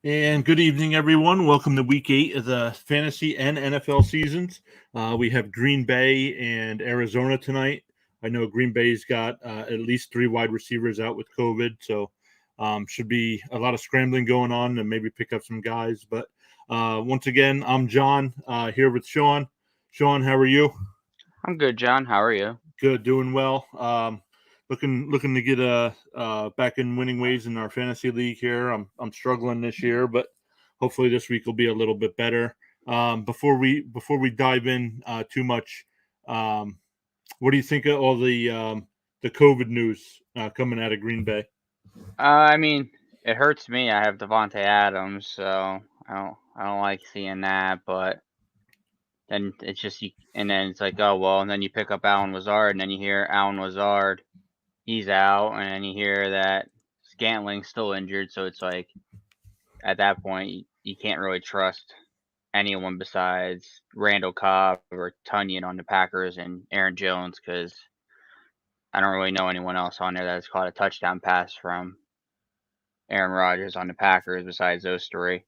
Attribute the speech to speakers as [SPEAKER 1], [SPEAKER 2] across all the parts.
[SPEAKER 1] And good evening, everyone. Welcome to Week 8 of the fantasy and NFL seasons. We have Green Bay and Arizona tonight. I know Green Bay's got at least 3 wide receivers out with COVID, so should be a lot of scrambling going on and maybe pick up some guys. But once again, I'm John here with Sean. Sean, how are you?
[SPEAKER 2] I'm good, John. How are you?
[SPEAKER 1] Good, doing well. Looking to get back in winning ways in our fantasy league here. I'm struggling this year, but hopefully this week will be a little bit better. Before we dive in too much, um, what do you think of all the COVID news coming out of Green Bay?
[SPEAKER 2] I mean, it hurts me. I have Devonte Adams, so I don't like seeing that. But then it's just and then it's like, oh well, and then you pick up Allen Lazard, and then you hear Allen Lazard, he's out, and then you hear that Scantling's still injured. So it's like at that point, you can't really trust anyone besides Randall Cobb or Tunyon on the Packers and Aaron Jones because I don't really know anyone else on there that's caught a touchdown pass from Aaron Rodgers on the Packers besides those three.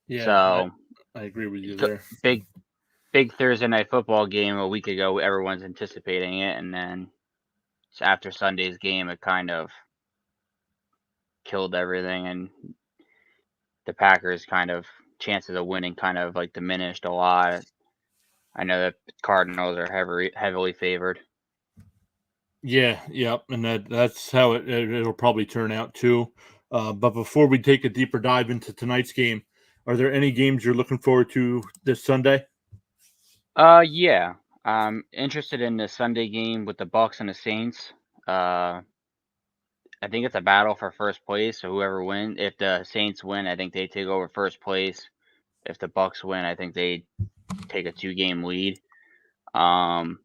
[SPEAKER 1] Yeah,
[SPEAKER 2] So
[SPEAKER 1] I agree with you there.
[SPEAKER 2] big Thursday night football game a week ago. Everyone's anticipating it, and then after Sunday's game, it kind of killed everything, and the Packers kind of chances of winning kind of like diminished a lot. I know that Cardinals are heavily favored.
[SPEAKER 1] Yeah, yep, and that's how it'll probably turn out too. But before we take a deeper dive into tonight's game, are there any games you're looking forward to this Sunday?
[SPEAKER 2] Yeah. I'm interested in the Sunday game with the Bucks and the Saints. Uh, I think it's a battle for first place. So whoever wins, if the Saints win, I think they take over first place. If the Bucks win, I think they take a 2-game lead. Um,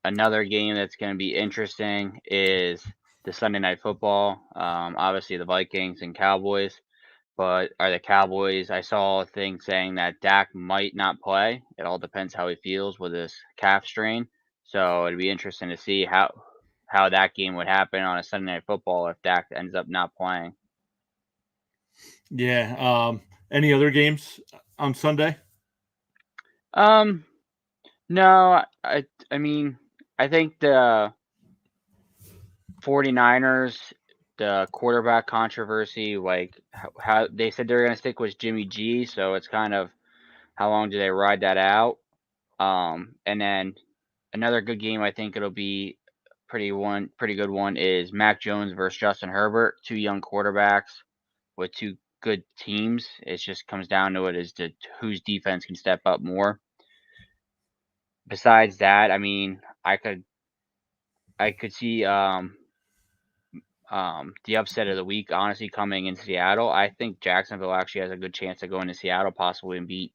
[SPEAKER 2] Another game that's going to be interesting is the Sunday night football. Obviously the Vikings and Cowboys, but are the Cowboys? I saw a thing saying that Dak might not play. It all depends how he feels with his calf strain. So it'd be interesting to see how that game would happen on a Sunday night football if Dak ends up not playing.
[SPEAKER 1] Yeah. Any other games on Sunday?
[SPEAKER 2] Um, no, I mean, I think the 49ers, the quarterback controversy, like how they said they're going to stick with Jimmy G, so it's kind of how long do they ride that out? And then another good game, I think it'll be pretty good one is Mac Jones versus Justin Herbert, two young quarterbacks with two good teams. It just comes down to it as to whose defense can step up more. Besides that, I mean, I could see the upset of the week, honestly, coming in Seattle. I think Jacksonville actually has a good chance of going to Seattle possibly and beat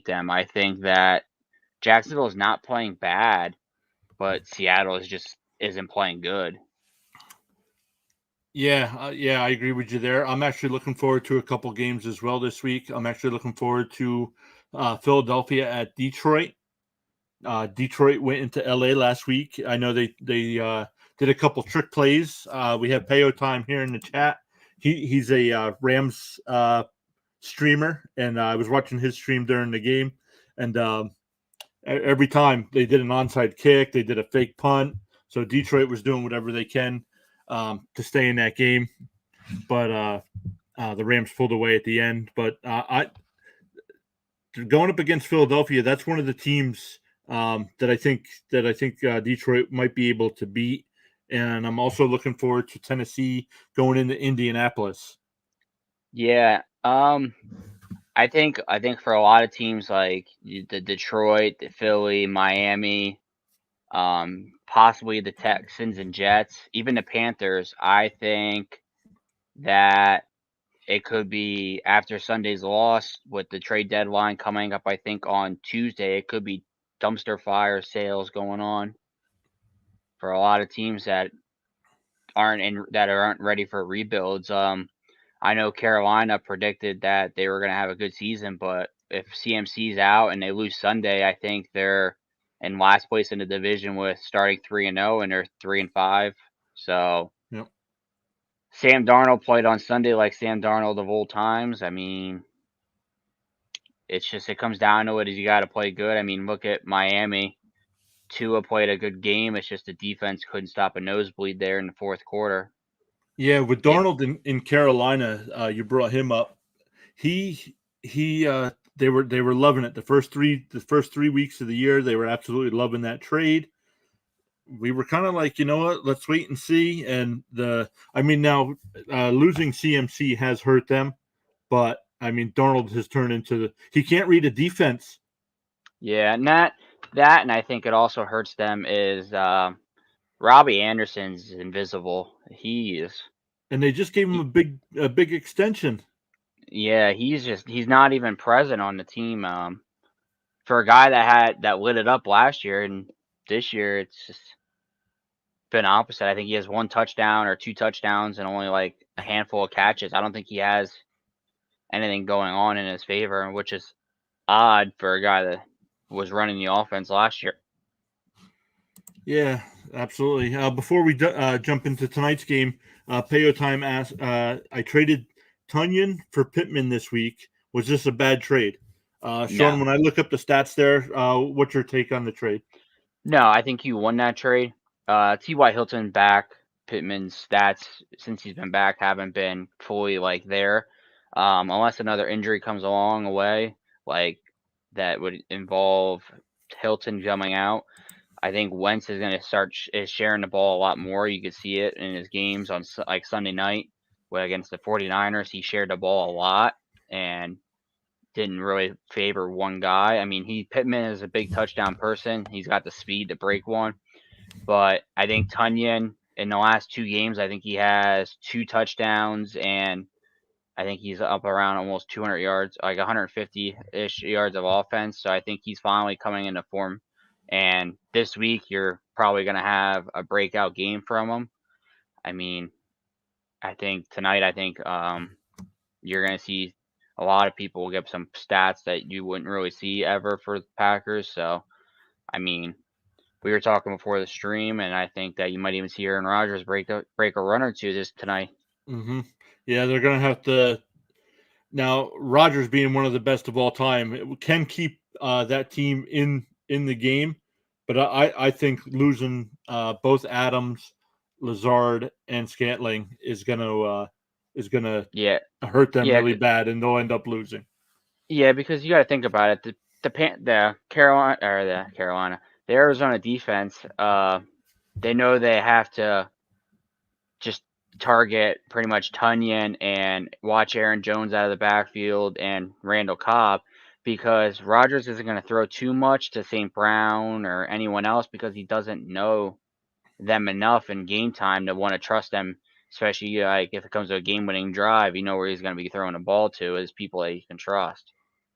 [SPEAKER 2] them. I think that Jacksonville is not playing bad, but Seattle isn't playing good.
[SPEAKER 1] Yeah, I agree with you there. I'm actually looking forward to a couple games as well this week. I'm actually looking forward to Philadelphia at Detroit. Detroit went into LA last week. I know they did a couple trick plays. We have Payo Time here in the chat. He's a Rams streamer, and I was watching his stream during the game. And every time they did an onside kick, they did a fake punt. So Detroit was doing whatever they can to stay in that game, but the Rams pulled away at the end. But I going up against Philadelphia, that's one of the teams that I think Detroit might be able to beat. And I'm also looking forward to Tennessee going into Indianapolis.
[SPEAKER 2] Yeah. I think for a lot of teams like the Detroit, the Philly, Miami, possibly the Texans and Jets, even the Panthers, I think that it could be after Sunday's loss with the trade deadline coming up, I think on Tuesday, it could be dumpster fire sales going on for a lot of teams that aren't ready for rebuilds. I know Carolina predicted that they were going to have a good season, but if CMC's out and they lose Sunday, I think they're in last place in the division with starting 3-0 and they're 3-5. So
[SPEAKER 1] Yep.
[SPEAKER 2] Sam Darnold played on Sunday like Sam Darnold of old times. I mean, it comes down to it. Is you got to play good. I mean, look at Miami. Tua played a good game. It's just the defense couldn't stop a nosebleed there in the fourth quarter.
[SPEAKER 1] Yeah, with
[SPEAKER 2] Yeah,
[SPEAKER 1] Darnold in Carolina, you brought him up. He they were loving it the first 3 weeks of the year. They were absolutely loving that trade. We were kind of like, you know what, let's wait and see. And now losing CMC has hurt them, but I mean, Darnold has turned into he can't read a defense.
[SPEAKER 2] yeah, and that, and I think it also hurts them is Robbie Anderson's invisible. He is.
[SPEAKER 1] And they just gave him a big extension.
[SPEAKER 2] Yeah, he's not even present on the team. For a guy that lit it up last year, and this year it's just been opposite. I think he has 1 touchdown or 2 touchdowns and only like a handful of catches. I don't think he has anything going on in his favor, which is odd for a guy that was running the offense last year.
[SPEAKER 1] Yeah, absolutely. Before we jump into tonight's game, Payo Time asked, I traded Tunyon for Pittman this week. Was this a bad trade? Sean,
[SPEAKER 2] No,
[SPEAKER 1] when I look up the stats there, what's your take on the trade?
[SPEAKER 2] no, I think you won that trade. T.Y. Hilton back. Pittman's stats since he's been back haven't been fully like there, unless another injury comes along away, like that would involve Hilton coming out. I think Wentz is going to start sharing the ball a lot more. You could see it in his games on like Sunday night against the 49ers. He shared the ball a lot and didn't really favor one guy. I mean, Pittman is a big touchdown person. He's got the speed to break one. But I think Tunyon in the last 2 games, I think he has 2 touchdowns, and I think he's up around almost 200 yards, like 150-ish yards of offense. So I think he's finally coming into form. And this week, you're probably going to have a breakout game from him. I mean, I think tonight, you're going to see a lot of people will get some stats that you wouldn't really see ever for the Packers. So, I mean, we were talking before the stream, and I think that you might even see Aaron Rodgers break a run or two this tonight.
[SPEAKER 1] Mm-hmm. Yeah, they're going to have to. Now, Rodgers being one of the best of all time, it can keep that team in the game, but I think losing both Adams, Lazard, and Scantling is gonna
[SPEAKER 2] Yeah,
[SPEAKER 1] hurt them
[SPEAKER 2] yeah,
[SPEAKER 1] really bad, and they'll end up losing.
[SPEAKER 2] yeah. Because you got to think about it. The Arizona defense. They know they have to just target pretty much Tunyon and watch Aaron Jones out of the backfield and Randall Cobb, because Rodgers isn't going to throw too much to St. Brown or anyone else because he doesn't know them enough in game time to want to trust them, especially like if it comes to a game-winning drive. You know where he's going to be throwing the ball to is people that you can trust.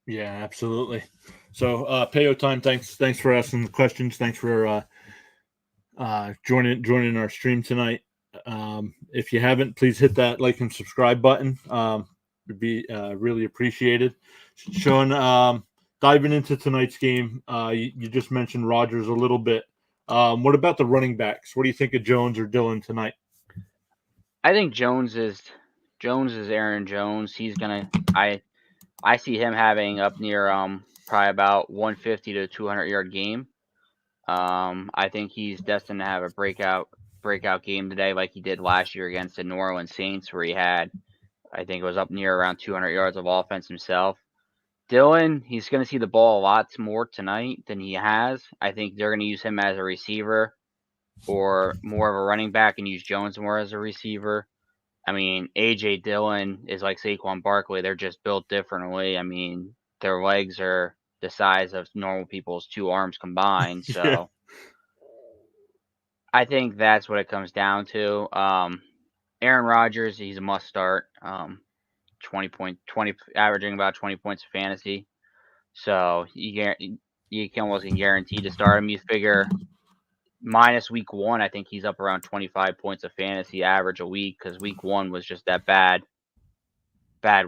[SPEAKER 1] Yeah, absolutely. So, Payo Time, thanks for asking the questions. Thanks for joining our stream tonight. If you haven't, please hit that like and subscribe button. It'd be really appreciated. Sean, diving into tonight's game, you just mentioned Rodgers a little bit. What about the running backs? What do you think of Jones or Dillon tonight?
[SPEAKER 2] I think Jones is Aaron Jones. He's gonna I see him having up near probably about 150 to 200 yard game. I think he's destined to have a breakout game today, like he did last year against the New Orleans Saints, where he had, I think it was up near around 200 yards of offense himself. Dillon, he's going to see the ball a lot more tonight than he has. I think they're going to use him as a receiver or more of a running back and use Jones more as a receiver. I mean, A.J. Dillon is like Saquon Barkley. They're just built differently. I mean, their legs are the size of normal people's 2 arms combined.
[SPEAKER 1] Yeah,
[SPEAKER 2] So I think that's what it comes down to. Aaron Rodgers, he's a must start. 20 averaging about 20 points of fantasy. So you can almost guarantee to start him. You figure minus week 1, I think he's up around 25 points of fantasy average a week, because week 1 was just that bad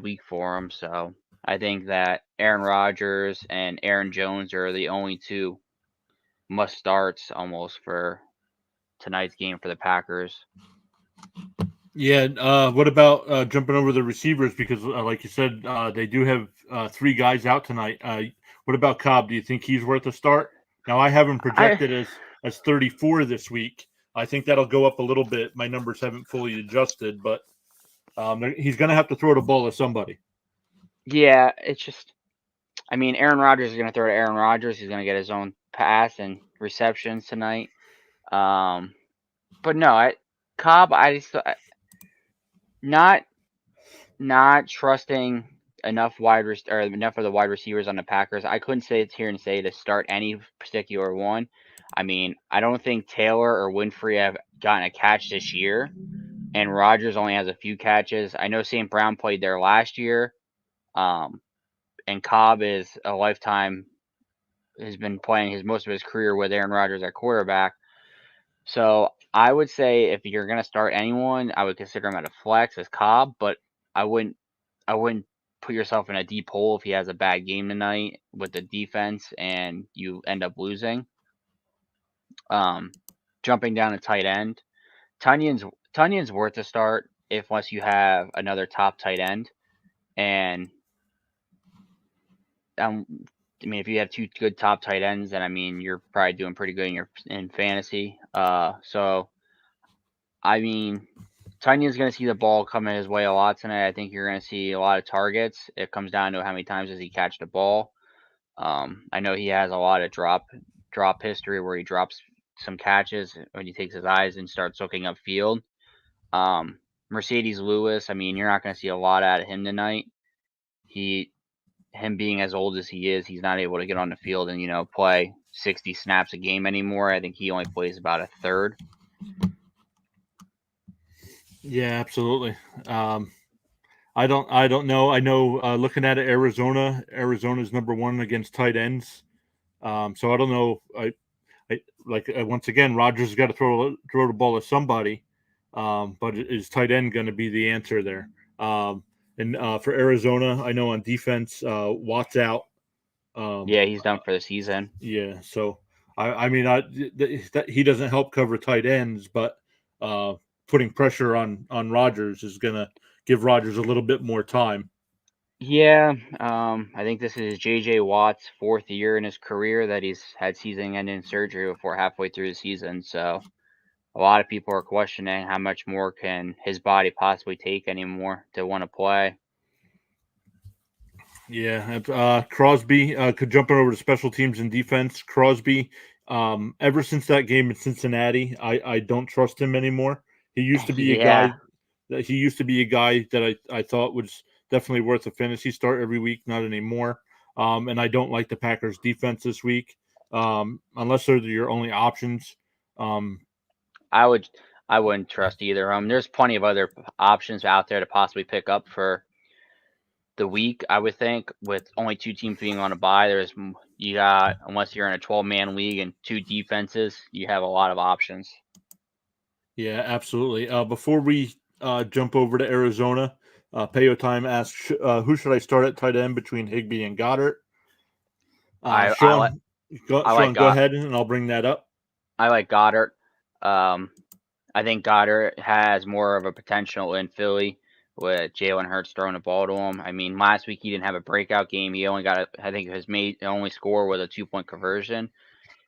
[SPEAKER 2] week for him. So I think that Aaron Rodgers and Aaron Jones are the only 2 must starts almost for tonight's game for the Packers.
[SPEAKER 1] Yeah. What about jumping over the receivers? Because, like you said, they do have 3 guys out tonight. What about Cobb? Do you think he's worth a start? Now, I have him
[SPEAKER 2] I
[SPEAKER 1] projected as 34 this week. I think that'll go up a little bit. My numbers haven't fully adjusted, but he's going to have to throw the ball to somebody.
[SPEAKER 2] Yeah, it's just. I mean, Aaron Rodgers is going to throw to Aaron Rodgers. He's going to get his own pass and receptions tonight. But no, Cobb. Not not trusting enough or enough of the wide receivers on the Packers. I couldn't sit here and say to start any particular one. I mean, I don't think Taylor or Winfrey have gotten a catch this year, and Rodgers only has a few catches. I know St. Brown played there last year, and Cobb is a lifetime. Has been playing most of his career with Aaron Rodgers at quarterback. So I would say if you're gonna start anyone, I would consider him at a flex as Cobb, but I wouldn't put yourself in a deep hole if he has a bad game tonight with the defense and you end up losing. Jumping down to tight end, Tunion's worth a start unless you have another top tight end, and I mean if you have 2 good top tight ends, then I mean you're probably doing pretty good in fantasy. So I mean Tunyon's going to see the ball coming his way a lot tonight. I think you're going to see a lot of targets. It comes down to how many times does he catch the ball. I know he has a lot of drop history where he drops some catches when he takes his eyes and starts looking upfield. Mercedes Lewis, I mean, you're not going to see a lot out of him tonight. Him being as old as he is, he's not able to get on the field and play 60 snaps a game anymore. I think he only plays about a third.
[SPEAKER 1] Yeah, absolutely. I don't know. I know looking at it, Arizona's number 1 against tight ends. So I don't know. Once again, Rodgers has got to throw the ball to somebody. But is tight end going to be the answer there? And for Arizona, I know on defense, Watt's out.
[SPEAKER 2] Yeah, he's done for the season.
[SPEAKER 1] Yeah, so I mean, he doesn't help cover tight ends, but putting pressure on Rodgers is going to give Rodgers a little bit more time.
[SPEAKER 2] Yeah, I think this is J.J. Watt's 4th year in his career that he's had season-ending surgery before halfway through the season. So a lot of people are questioning how much more can his body possibly take anymore to want to play.
[SPEAKER 1] Yeah, Crosby could jump over to special teams and defense. Crosby, ever since that game in Cincinnati, I don't trust him anymore. He used to be a
[SPEAKER 2] Yeah.
[SPEAKER 1] guy that I thought was definitely worth a fantasy start every week. Not anymore. And I don't like the Packers defense this week, unless they're your only options.
[SPEAKER 2] I wouldn't trust either. There's plenty of other options out there to possibly pick up for the week. I would think with only 2 teams being on a bye, unless you're in a 12-man league and 2 defenses, you have a lot of options.
[SPEAKER 1] Yeah, absolutely. Before we jump over to Arizona, Payo Time asks, who should I start at tight end between Higbee and Goddard? Sean, go ahead and I'll bring that up.
[SPEAKER 2] I like Goddard. I think Goddard has more of a potential in Philly with Jalen Hurts throwing the ball to him. I mean, last week he didn't have a breakout game. He only got, I think his only score was a 2-point conversion.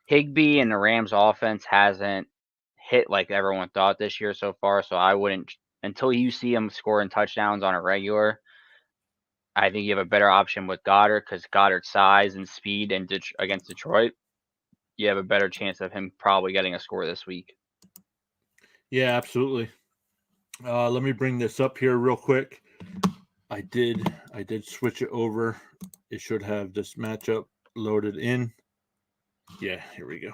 [SPEAKER 2] Higbee and the Rams offense hasn't hit like everyone thought this year so far. So I wouldn't, until you see him scoring touchdowns on a regular, I think you have a better option with Goddard because Goddard's size and speed and against Detroit, you have a better chance of him probably getting a score this week.
[SPEAKER 1] Yeah, absolutely. Let me bring this up here real quick. I did switch it over. It should have this matchup loaded in. Yeah, here we go.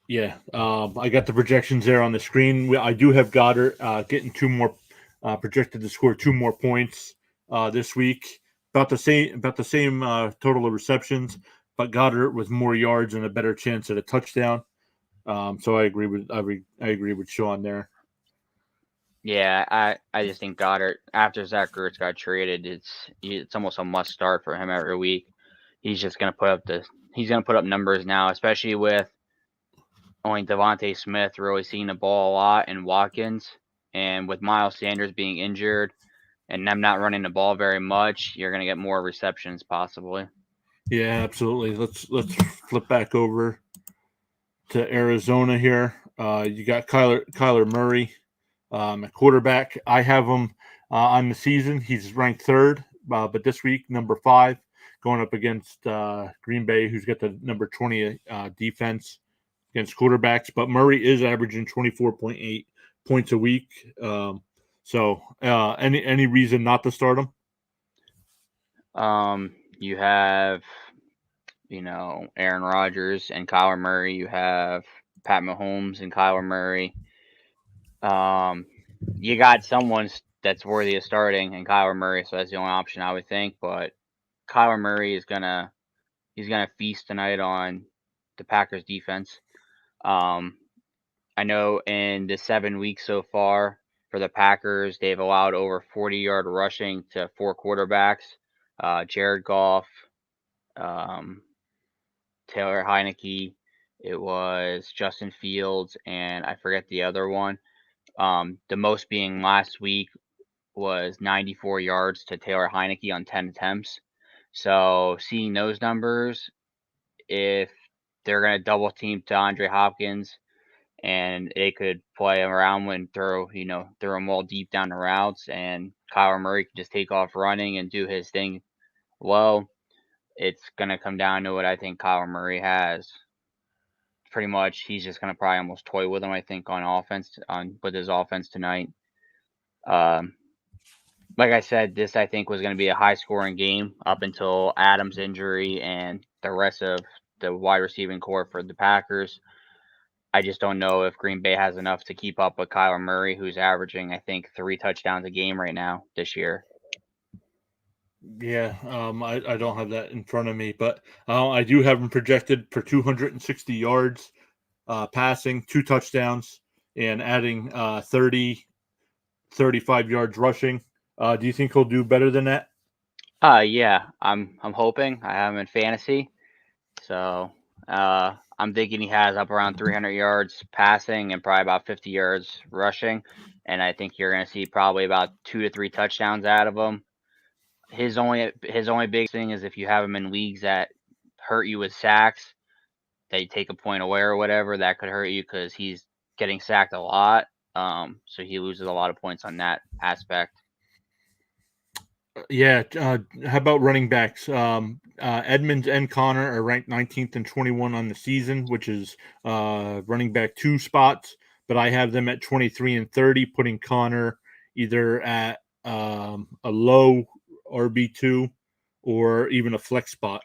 [SPEAKER 1] Yeah, I got the projections there on the screen. I do have Goddard getting 2 more, projected to score 2 more points this week. About the same total of receptions, but Goddard with more yards and a better chance at a touchdown. So I agree with Sean there.
[SPEAKER 2] Yeah, I just think Goddard, after Zach Ertz got traded, it's almost a must start for him every week. He's just gonna put up numbers now, especially with only Devontae Smith really seeing the ball a lot, and Watkins. And with Miles Sanders being injured and them not running the ball very much, you're going to get more receptions possibly.
[SPEAKER 1] Yeah, absolutely. Let's flip back over to Arizona here. You got Kyler Murray, at quarterback. I have him on the season. He's ranked third, but this week number 5, going up against Green Bay, who's got the number 20 defense against quarterbacks. But Murray is averaging 24.8 points a week. So any reason not to start him?
[SPEAKER 2] You have, Aaron Rodgers and Kyler Murray. You have Pat Mahomes and Kyler Murray. You got someone that's worthy of starting and Kyler Murray, so that's the only option I would think. But Kyler Murray he's gonna feast tonight on the Packers defense. I know in the 7 weeks so far for the Packers, they've allowed over 40-yard rushing to 4 quarterbacks. Jared Goff, Taylor Heineke, it was Justin Fields, and I forget the other one. The most being last week was 94 yards to Taylor Heineke on 10 attempts. So seeing those numbers, if they're going to double team DeAndre Hopkins and they could play around and throw them all deep down the routes, and Kyler Murray can just take off running and do his thing well, it's going to come down to what I think Kyler Murray has. Pretty much, he's just going to probably almost toy with him, I think, on offense, with his offense tonight. Like I said, this I think was going to be a high-scoring game up until Adams' injury and the rest of the wide receiving core for the Packers. I just don't know if Green Bay has enough to keep up with Kyler Murray, who's averaging, I think, 3 touchdowns a game right now this year.
[SPEAKER 1] Yeah, I don't have that in front of me, but I do have him projected for 260 yards passing, 2 touchdowns, and adding 35 yards rushing. Do you think he'll do better than that?
[SPEAKER 2] Yeah, I'm hoping. I have him in fantasy, so I'm thinking he has up around 300 yards passing and probably about 50 yards rushing, and I think you're going to see probably about 2 to 3 touchdowns out of him. His only big thing is if you have him in leagues that hurt you with sacks, that you take a point away or whatever, that could hurt you because he's getting sacked a lot. So he loses a lot of points on that aspect.
[SPEAKER 1] Yeah. How about running backs? Edmonds and Connor are ranked 19th and 21 on the season, which is running back 2 spots. But I have them at 23 and 30, putting Connor either at a low RB2 or even a flex spot.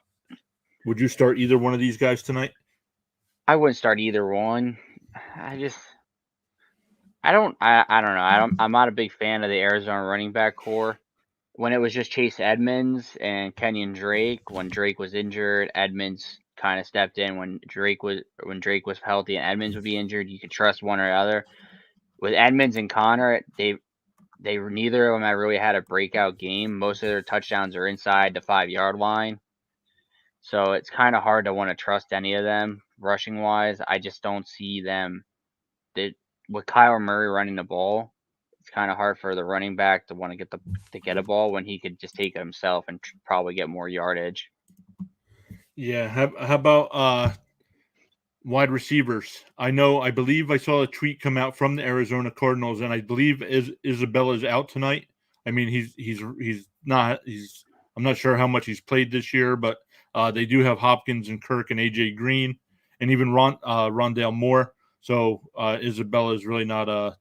[SPEAKER 1] Would you start either one of these guys tonight?
[SPEAKER 2] I wouldn't start either one. I don't know. I'm not a big fan of the Arizona running back core. When it was just Chase Edmonds and Kenyon Drake, when Drake was injured, Edmonds kind of stepped in when Drake was healthy and Edmonds would be injured. You could trust one or the other. With Edmonds and Connor, they neither of them have really had a breakout game. Most of their touchdowns are inside the 5-yard line. So it's kind of hard to want to trust any of them rushing wise. I just don't see them with Kyler Murray running the ball. It's kind of hard for the running back to want to get a ball when he could just take it himself and probably get more yardage.
[SPEAKER 1] Yeah. How about wide receivers? I believe I saw a tweet come out from the Arizona Cardinals, and I believe Isabella's out tonight. I mean, he's not. I'm not sure how much he's played this year, but they do have Hopkins and Kirk and AJ Green, and even Rondale Moore. So Isabella is really not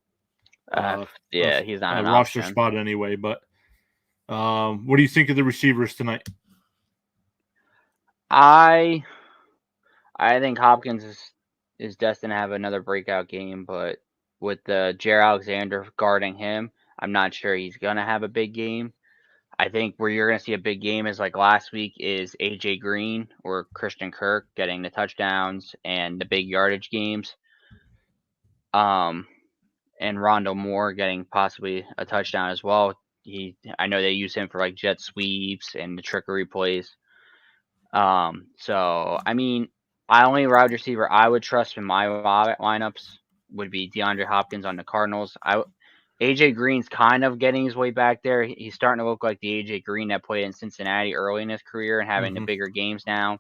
[SPEAKER 2] He's not
[SPEAKER 1] a
[SPEAKER 2] an
[SPEAKER 1] roster
[SPEAKER 2] option.
[SPEAKER 1] spot anyway. But what do you think of the receivers tonight?
[SPEAKER 2] I think Hopkins is destined to have another breakout game, but with Jair Alexander guarding him, I'm not sure he's gonna have a big game. I think where you're gonna see a big game is like last week is AJ Green or Christian Kirk getting the touchdowns and the big yardage games. And Rondale Moore getting possibly a touchdown as well. I know they use him for like jet sweeps and the trickery plays. So I mean, only wide receiver I would trust in my lineups would be DeAndre Hopkins on the Cardinals. AJ Green's kind of getting his way back there. He's starting to look like the AJ Green that played in Cincinnati early in his career and having the bigger games now.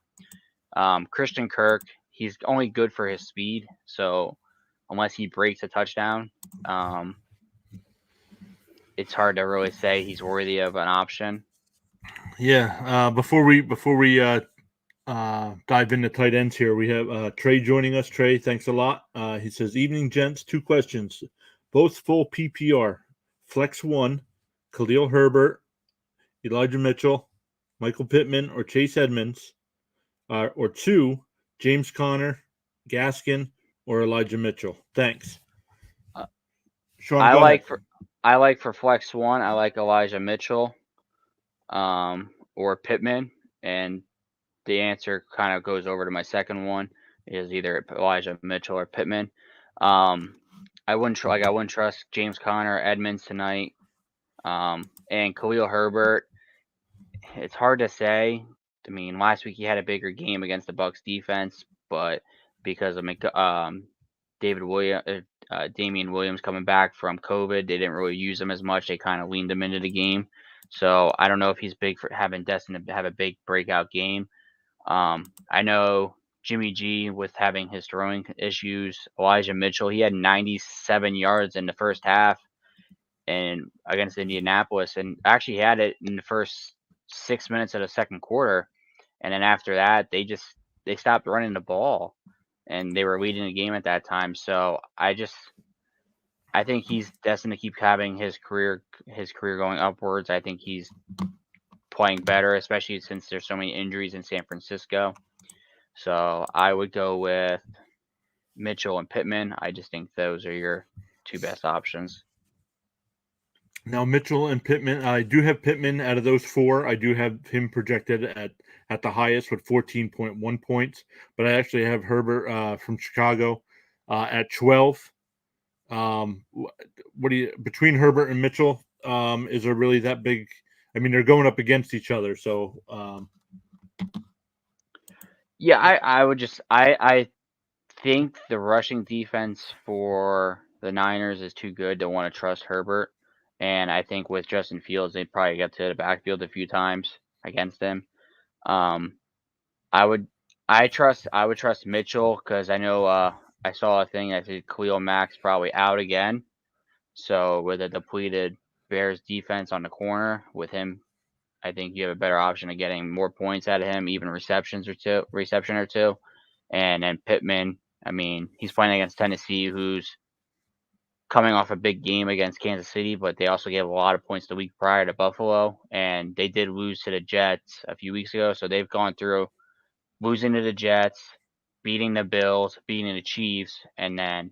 [SPEAKER 2] Christian Kirk, he's only good for his speed, so unless he breaks a touchdown, it's hard to really say he's worthy of an option.
[SPEAKER 1] Yeah. Before we dive into tight ends here, we have Trey joining us. Trey, thanks a lot. He says, "Evening, gents. 2 questions, both full PPR. Flex 1, Khalil Herbert, Elijah Mitchell, Michael Pittman, or Chase Edmonds, or 2, James Conner, Gaskin, or Elijah Mitchell. Thanks." Sean,
[SPEAKER 2] I
[SPEAKER 1] go ahead.
[SPEAKER 2] like for flex 1, I like Elijah Mitchell, or Pittman, and the answer kind of goes over to my second one is either Elijah Mitchell or Pittman. I wouldn't trust James Conner, Edmonds tonight, and Khalil Herbert. It's hard to say. I mean, last week he had a bigger game against the Bucs defense, but because of Damian Williams coming back from COVID, they didn't really use him as much. They kind of leaned him into the game. So I don't know if he's big for destined to have a big breakout game. I know Jimmy G with having his throwing issues. Elijah Mitchell, he had 97 yards in the first half and against Indianapolis, and actually had it in the first 6 minutes of the second quarter. And then after that, they stopped running the ball, and they were leading the game at that time. So I think he's destined to keep having his career going upwards. I think he's playing better, especially since there's so many injuries in San Francisco. So I would go with Mitchell and Pittman. I just think those are your 2 best options.
[SPEAKER 1] Now Mitchell and Pittman. I do have Pittman out of those 4. I do have him projected at the highest with 14.1 points, but I actually have Herbert from Chicago at 12. What do you between Herbert and Mitchell? Is there really that big? I mean, they're going up against each other, so.
[SPEAKER 2] Yeah, I think the rushing defense for the Niners is too good to want to trust Herbert, and I think with Justin Fields, they probably get to the backfield a few times against him. I would trust Mitchell because I know I saw a thing that said Khalil Mack's probably out again. So with a depleted Bears defense on the corner with him, I think you have a better option of getting more points out of him, even reception or two. And then Pittman, I mean, he's playing against Tennessee, who's coming off a big game against Kansas City, but they also gave a lot of points the week prior to Buffalo, and they did lose to the Jets a few weeks ago. So they've gone through losing to the Jets, beating the Bills, beating the Chiefs, and then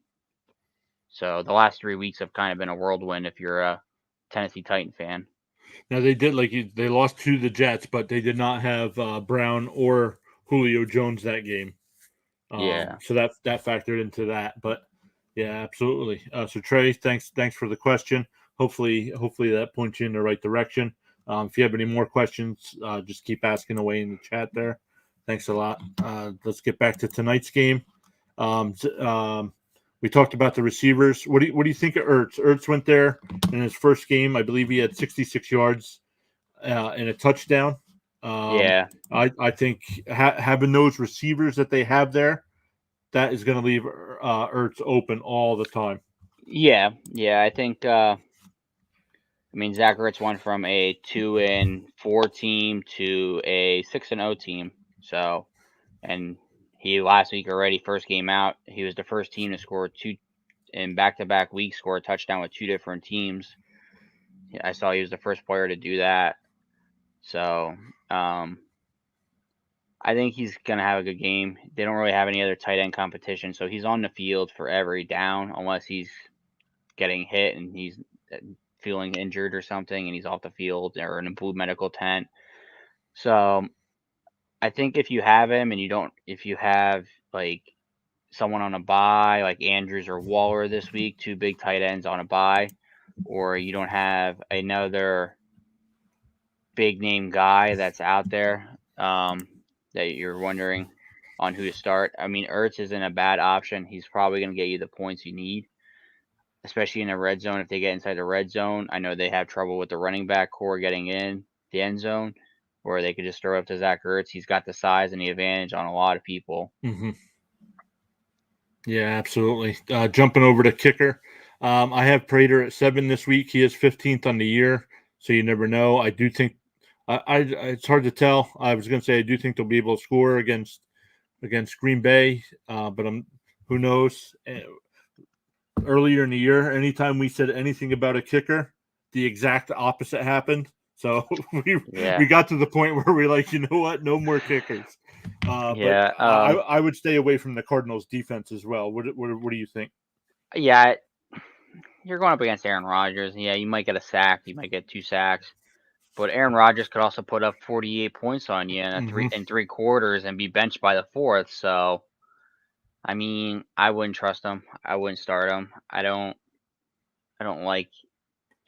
[SPEAKER 2] so the last 3 weeks have kind of been a whirlwind if you're a Tennessee Titan fan.
[SPEAKER 1] Now they did they lost to the Jets, but they did not have Brown or Julio Jones that game.
[SPEAKER 2] Yeah.
[SPEAKER 1] So that factored into that, but yeah, absolutely. So Trey, thanks for the question. Hopefully that points you in the right direction. If you have any more questions, just keep asking away in the chat there. Thanks a lot. Let's get back to tonight's game. We talked about the receivers. What do you think of Ertz? Ertz went there in his first game. I believe he had 66 yards and a touchdown.
[SPEAKER 2] Yeah.
[SPEAKER 1] I think having those receivers that they have there, that is going to leave Ertz open all the time.
[SPEAKER 2] Yeah. I think. I mean, Zach Ertz went from a 2-4 team to a 6-0 team. So, and he last week already first game out, he was the first team to score 2 in back-to-back weeks, score a touchdown with 2 different teams. I saw he was the first player to do that. So, I think he's gonna have a good game. They don't really have any other tight end competition, so he's on the field for every down, unless he's getting hit and he's feeling injured or something, and he's off the field or in a blue medical tent. So, I think if you have him and if you have like someone on a bye, like Andrews or Waller this week, 2 big tight ends on a bye, or you don't have another big name guy that's out there that you're wondering on who to start. I mean, Ertz isn't a bad option. He's probably going to get you the points you need, especially in the red zone. If they get inside the red zone, I know they have trouble with the running back core getting in the end zone, or they could just throw it up to Zach Ertz. He's got the size and the advantage on a lot of people.
[SPEAKER 1] Mm-hmm. Yeah, absolutely. Jumping over to kicker, I have Prater at 7 this week. He is 15th on the year, so you never know. I do think it's hard to tell. I was going to say I do think they'll be able to score against Green Bay, but who knows? Earlier in the year, anytime we said anything about a kicker, the exact opposite happened. So we got to the point where we're like, you know what? No more kickers. But I would stay away from the Cardinals' defense as well. What do you think?
[SPEAKER 2] Yeah, you're going up against Aaron Rodgers. Yeah, you might get a sack. You might get 2 sacks. But Aaron Rodgers could also put up 48 points on you in 3 quarters and be benched by the 4th. So, I mean, I wouldn't trust him. I wouldn't start him. I don't like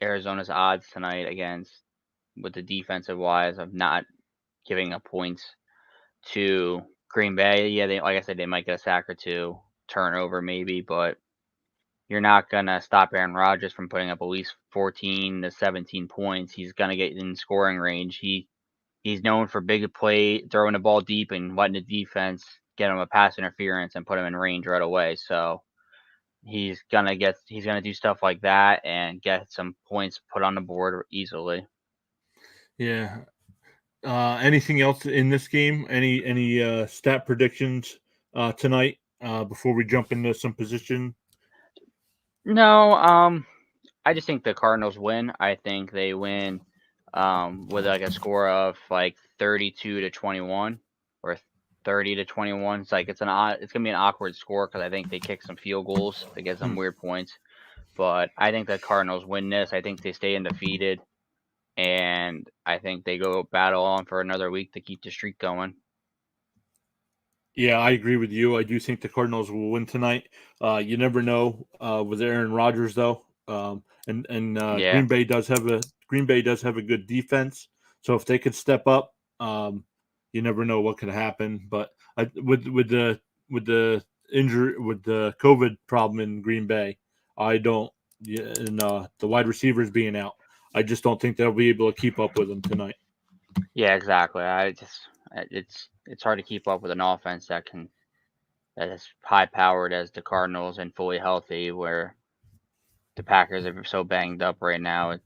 [SPEAKER 2] Arizona's odds tonight with the defensive wise of not giving up points to Green Bay. Yeah, like I said, they might get a sack or 2, turnover maybe, but you're not gonna stop Aaron Rodgers from putting up at least 14 to 17 points. He's gonna get in scoring range. He's known for big play, throwing the ball deep and letting the defense get him a pass interference and put him in range right away. So he's gonna do stuff like that and get some points put on the board easily.
[SPEAKER 1] Yeah. Anything else in this game? Any stat predictions tonight before we jump into some position?
[SPEAKER 2] No, I just think the Cardinals win. I think they win with like a score of like 32-21 or 30-21. It's like it's gonna be an awkward score because I think they kick some field goals to get some weird points. But I think the Cardinals win this. I think they stay undefeated, and I think they go battle on for another week to keep the streak going.
[SPEAKER 1] Yeah, I agree with you. I do think the Cardinals will win tonight. You never know with Aaron Rodgers though, and Green Bay does have a good defense. So if they could step up, you never know what could happen. But with the injury with the COVID problem in Green Bay, and the wide receivers being out, I just don't think they'll be able to keep up with them tonight.
[SPEAKER 2] Yeah, exactly. It's hard to keep up with an offense that is high powered as the Cardinals and fully healthy, where the Packers are so banged up right now.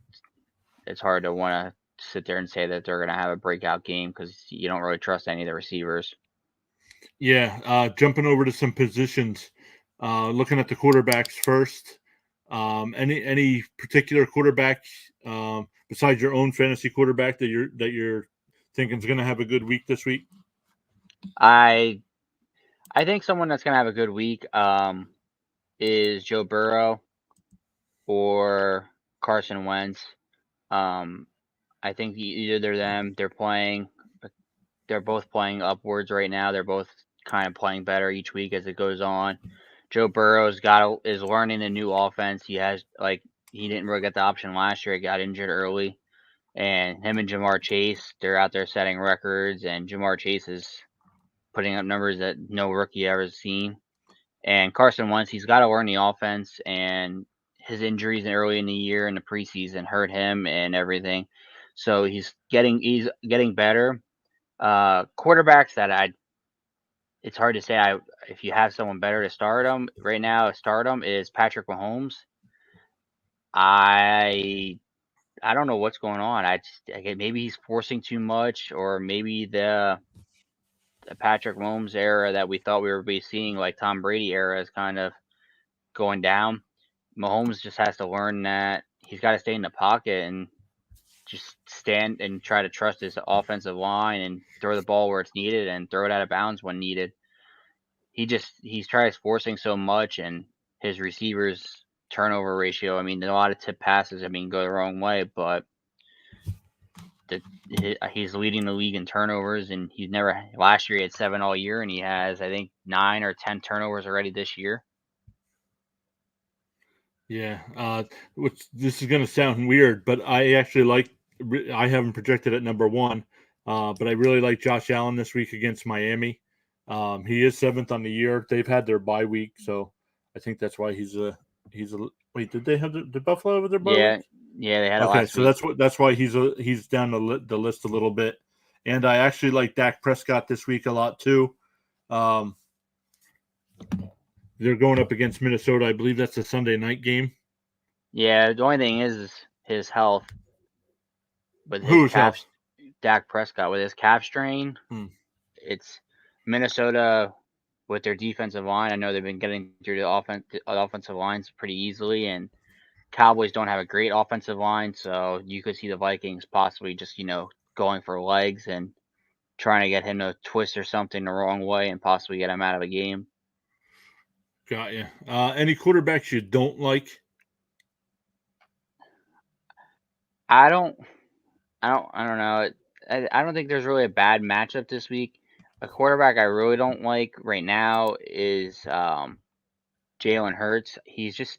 [SPEAKER 2] It's hard to want to sit there and say that they're going to have a breakout game because you don't really trust any of the receivers.
[SPEAKER 1] Yeah, jumping over to some positions, looking at the quarterbacks first. Any particular quarterback besides your own fantasy quarterback that you're thinking is going to have a good week this week?
[SPEAKER 2] I think someone that's going to have a good week is Joe Burrow or Carson Wentz. I think either of them, they're both playing upwards right now. They're both kind of playing better each week as it goes on. Joe Burrow's is learning a new offense. He didn't really get the option last year. He got injured early. And him and Jamar Chase, they're out there setting records, and Jamar Chase is putting up numbers that no rookie ever seen. And Carson Wentz, he's got to learn the offense, and his injuries early in the year in the preseason hurt him and everything. So he's getting better. Quarterbacks that it's hard to say. If you have someone better to start him right now, is Patrick Mahomes. I don't know what's going on. Maybe he's forcing too much, or maybe the Patrick Mahomes era that we thought we were seeing, like Tom Brady era, is kind of going down. Mahomes just has to learn that he's got to stay in the pocket and just stand and try to trust his offensive line and throw the ball where it's needed and throw it out of bounds when needed. He tries forcing so much, and his receivers turnover ratio. I mean, a lot of tip passes, go the wrong way, but he's leading the league in turnovers, and last year he had 7 all year, and he has, I think, 9 or 10 turnovers already this year.
[SPEAKER 1] Yeah, this is going to sound weird, but I actually I haven't projected at number 1, but I really like Josh Allen this week against Miami. He is 7th on the year. They've had their bye week, so I think that's why he's a wait. Did they have did Buffalo have their bye
[SPEAKER 2] Yeah,
[SPEAKER 1] week?
[SPEAKER 2] yeah, they had it
[SPEAKER 1] Okay,
[SPEAKER 2] last
[SPEAKER 1] so
[SPEAKER 2] week.
[SPEAKER 1] that's why he's down the list a little bit. And I actually like Dak Prescott this week a lot too. They're going up against Minnesota. I believe that's a Sunday night game.
[SPEAKER 2] Yeah, the only thing is his health with his
[SPEAKER 1] Who's
[SPEAKER 2] calf.
[SPEAKER 1] health?
[SPEAKER 2] Dak Prescott with his calf strain. It's Minnesota with their defensive line. I know they've been getting through the offensive lines pretty easily, and Cowboys don't have a great offensive line, so you could see the Vikings possibly just going for legs and trying to get him to twist or something the wrong way and possibly get him out of the game.
[SPEAKER 1] Got you. Any quarterbacks you don't like?
[SPEAKER 2] I don't know. I don't think there's really a bad matchup this week. A quarterback I really don't like right now is Jalen Hurts. He's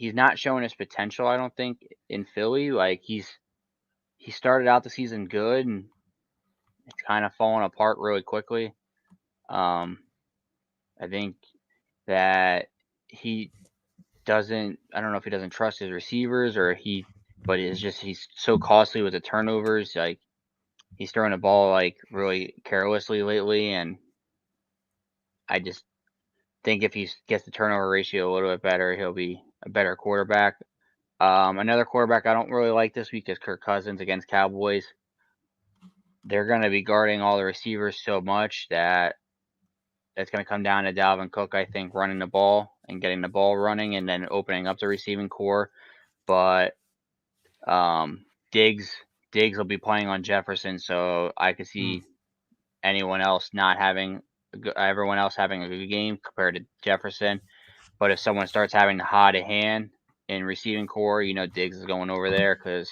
[SPEAKER 2] not showing his potential, I don't think, in Philly. Like he started out the season good and it's kind of fallen apart really quickly. I think that he doesn't. I don't know if he doesn't trust his receivers but he's so costly with the turnovers. Like he's throwing the ball like really carelessly lately, and I just think if he gets the turnover ratio a little bit better, he'll be a better quarterback. Another quarterback I don't really like this week is Kirk Cousins against Cowboys. They're going to be guarding all the receivers so much that it's going to come down to Dalvin Cook, I think, running the ball and getting the ball running and then opening up the receiving core. But Diggs will be playing on Jefferson, so I could see everyone else having a good game compared to Jefferson. But if someone starts having the hot hand in receiving core, Diggs is going over there because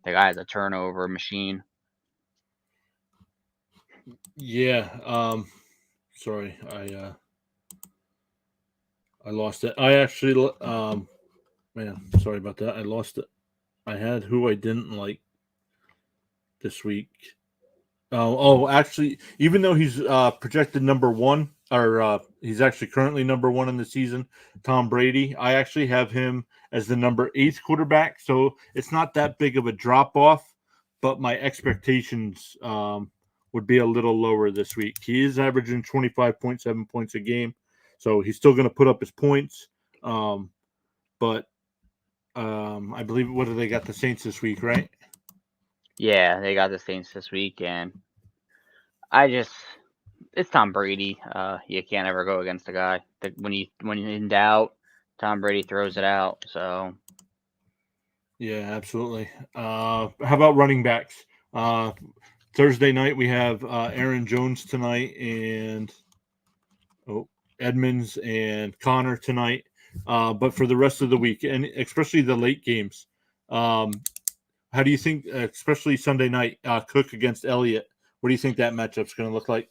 [SPEAKER 2] the guy's a turnover machine.
[SPEAKER 1] Yeah. Sorry, I lost it. I actually man, sorry about that. I lost it. I had who I didn't like this week. Actually, even though he's projected number one, or he's actually currently number one in the season, Tom Brady, I actually have him as the number 8th quarterback. So it's not that big of a drop off, but my expectations would be a little lower this week. He is averaging 25.7 points a game, so he's still going to put up his points. But I believe what do they got the Saints this week, right?
[SPEAKER 2] Yeah, they got the Saints this week, and it's Tom Brady. You can't ever go against a guy. When you're in doubt, Tom Brady throws it out. So
[SPEAKER 1] Yeah, absolutely. How about running backs? Thursday night we have Aaron Jones tonight and Edmonds and Connor tonight. But for the rest of the week, and especially the late games, how do you think, especially Sunday night, Cook against Elliott? What do you think that matchup's going to look like?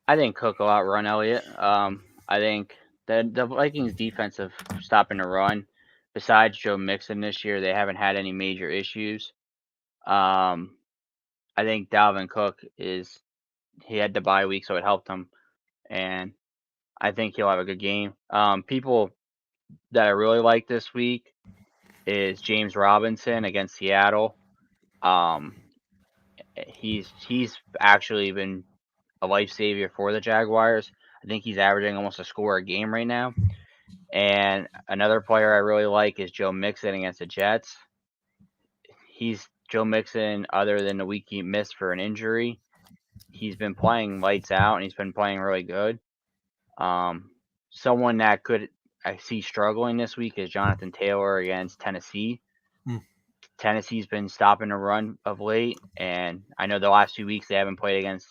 [SPEAKER 2] I think Cook will outrun Elliott. I think the Vikings defense of stopping the run, besides Joe Mixon this year, they haven't had any major issues. I think Dalvin Cook he had the bye week, so it helped him, and I think he'll have a good game. People that I really like this week is James Robinson against Seattle. He's actually been a life savior for the Jaguars. I think he's averaging almost a score a game right now. And another player I really like is Joe Mixon against the Jets. Joe Mixon, other than the week he missed for an injury, he's been playing lights out and he's been playing really good. Someone that I see struggling this week is Jonathan Taylor against Tennessee. Tennessee's been stopping the run of late, and I know the last 2 weeks they haven't played against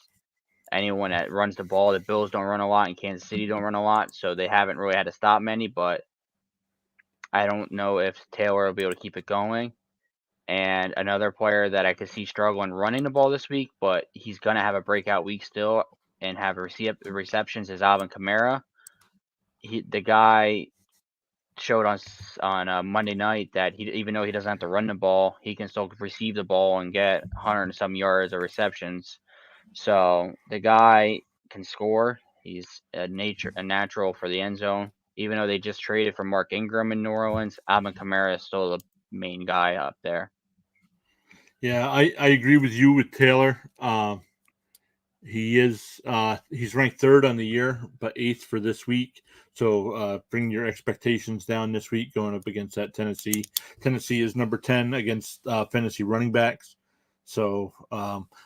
[SPEAKER 2] anyone that runs the ball. The Bills don't run a lot, and Kansas City don't run a lot, so they haven't really had to stop many, but I don't know if Taylor will be able to keep it going. And another player that I could see struggling running the ball this week, but he's going to have a breakout week still and have receptions is Alvin Kamara. The guy showed on Monday night that even though he doesn't have to run the ball, he can still receive the ball and get 100 and some yards of receptions. So the guy can score. He's a natural for the end zone. Even though they just traded for Mark Ingram in New Orleans, Alvin Kamara is still the main guy up there.
[SPEAKER 1] Yeah, I agree with you with Taylor. He's ranked 3rd on the year, but 8th for this week. So bring your expectations down this week going up against that Tennessee. Tennessee is number 10 against fantasy running backs. So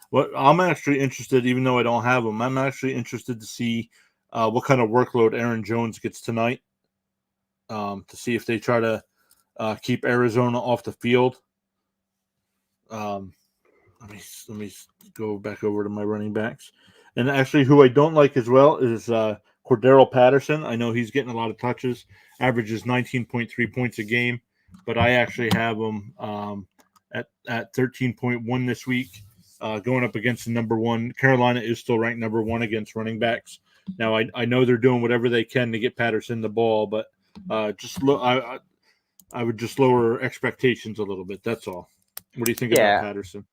[SPEAKER 1] what I'm actually interested, even though I don't have them, I'm actually interested to see what kind of workload Aaron Jones gets tonight, to see if they try to keep Arizona off the field. Let me go back over to my running backs. And actually, who I don't like as well is Cordaro Patterson. I know he's getting a lot of touches, averages 19.3 points a game, but I actually have him at 13.1 this week, going up against the number 1. Carolina is still ranked number 1 against running backs. Now, I know they're doing whatever they can to get Patterson the ball, but I would just lower expectations a little bit. That's all. What do you think about Patterson?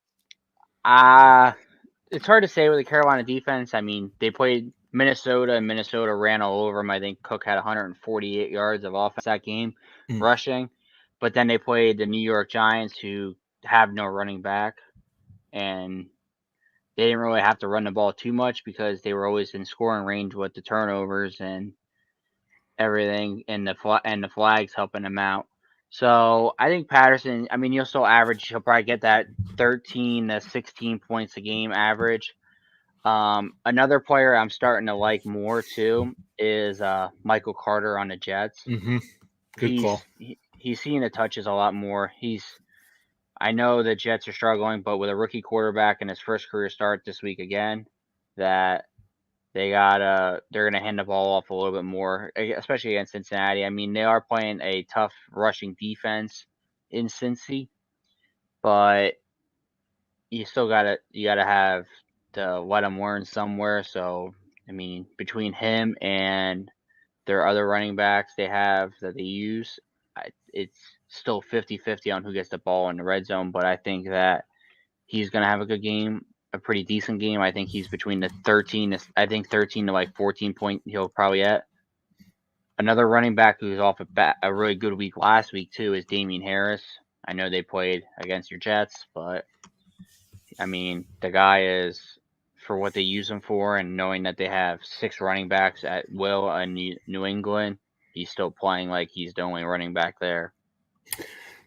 [SPEAKER 2] It's hard to say with the Carolina defense. I mean, they played Minnesota, and Minnesota ran all over them. I think Cook had 148 yards of offense that game, rushing. But then they played the New York Giants, who have no running back, and they didn't really have to run the ball too much because they were always in scoring range with the turnovers and everything, and the flags helping them out. So I think Patterson, I mean, he'll still average. He'll probably get that 13 to 16 points a game average. Another player I'm starting to like more too is Michael Carter on the Jets.
[SPEAKER 1] Good call.
[SPEAKER 2] He's seeing the touches a lot more. I know the Jets are struggling, but with a rookie quarterback in his first career start this week again, that they're gonna hand the ball off a little bit more, especially against Cincinnati. I mean, they are playing a tough rushing defense in Cincy, but you still gotta have to let them learn somewhere. So I mean, between him and their other running backs they have that they use, it's still 50-50 on who gets the ball in the red zone. But I think that he's gonna have a good game. A pretty decent game. I think he's between the 13 to like 14 point he'll probably at. Another running back who's off a really good week last week too is Damian Harris. I know they played against your Jets, but I mean, the guy is, for what they use him for, and knowing that they have 6 running backs at will in New England, he's still playing like he's the only running back there.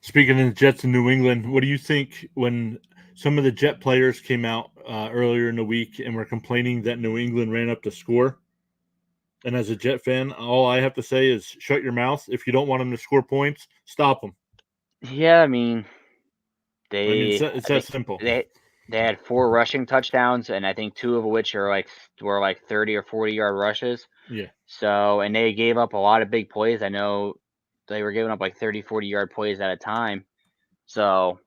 [SPEAKER 1] Speaking of the Jets in New England, what do you think when some of the Jet players came out earlier in the week and were complaining that New England ran up the score? And as a Jet fan, all I have to say is shut your mouth. If you don't want them to score points, stop them.
[SPEAKER 2] Yeah, I mean,
[SPEAKER 1] it's that simple.
[SPEAKER 2] They had 4 rushing touchdowns, and I think 2 of which were like 30 or 40 yard rushes.
[SPEAKER 1] Yeah.
[SPEAKER 2] So, and they gave up a lot of big plays. I know they were giving up like 30, 40 yard plays at a time. So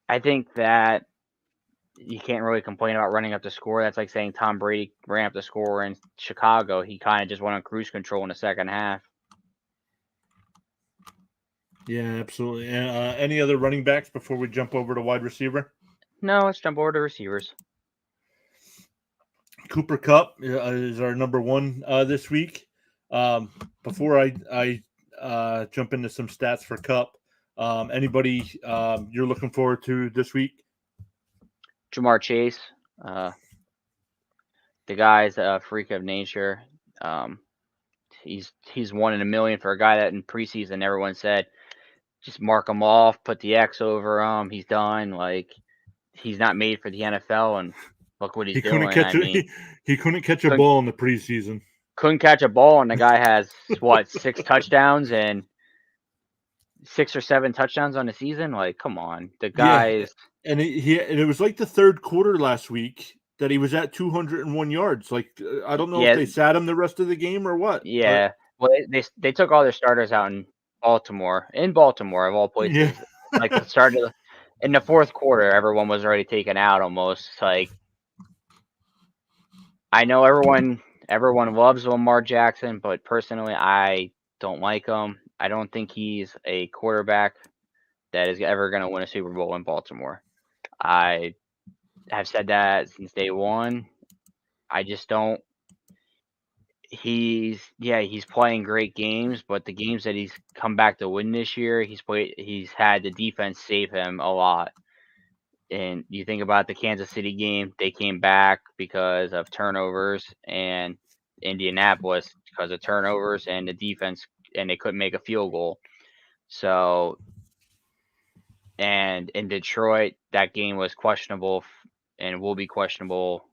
[SPEAKER 2] I think that you can't really complain about running up the score. That's like saying Tom Brady ran up the score in Chicago. He kind of just went on cruise control in the second half.
[SPEAKER 1] Yeah, absolutely. Any other running backs before we jump over to wide receiver?
[SPEAKER 2] No, let's jump over to receivers.
[SPEAKER 1] Cooper Kupp is our number 1 this week. Before I jump into some stats for Kupp, anybody you're looking forward to this week?
[SPEAKER 2] Jamar Chase. The guy's a freak of nature. He's 1 in a million for a guy that in preseason everyone said just mark him off, put the X over him. He's done. Like, he's not made for the NFL, and look what he's doing.
[SPEAKER 1] He couldn't catch a ball in the preseason.
[SPEAKER 2] Couldn't catch a ball, and the guy has 6 touchdowns and 6 or 7 touchdowns on the season. Like, come on, the guys.
[SPEAKER 1] Yeah. And it was like the third quarter last week that he was at 201 yards. Like, I don't know if they sat him the rest of the game or what.
[SPEAKER 2] Yeah, well, they took all their starters out in Baltimore of all places.
[SPEAKER 1] Yeah.
[SPEAKER 2] Like, the start of in the fourth quarter, everyone was already taken out almost. Like, I know everyone loves Lamar Jackson, but personally, I don't like him. I don't think he's a quarterback that is ever going to win a Super Bowl in Baltimore. I have said that since day one. I just don't. he's playing great games, but the games that he's come back to win this year, he's had the defense save him a lot. And you think about the Kansas City game, they came back because of turnovers, and Indianapolis because of turnovers and the defense, and they couldn't make a field goal. So, and in Detroit, that game was questionable and will be questionable,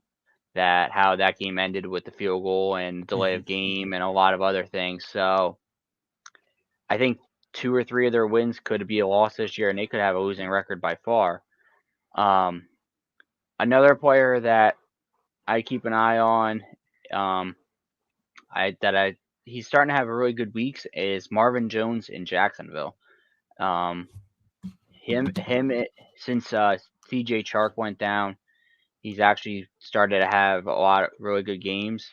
[SPEAKER 2] that how that game ended with the field goal and delay of game and a lot of other things. So I think 2 or 3 of their wins could be a loss this year, and they could have a losing record by far. Another player that I keep an eye on, he's starting to have a really good weeks, is Marvin Jones in Jacksonville. Since CJ Chark went down, he's actually started to have a lot of really good games.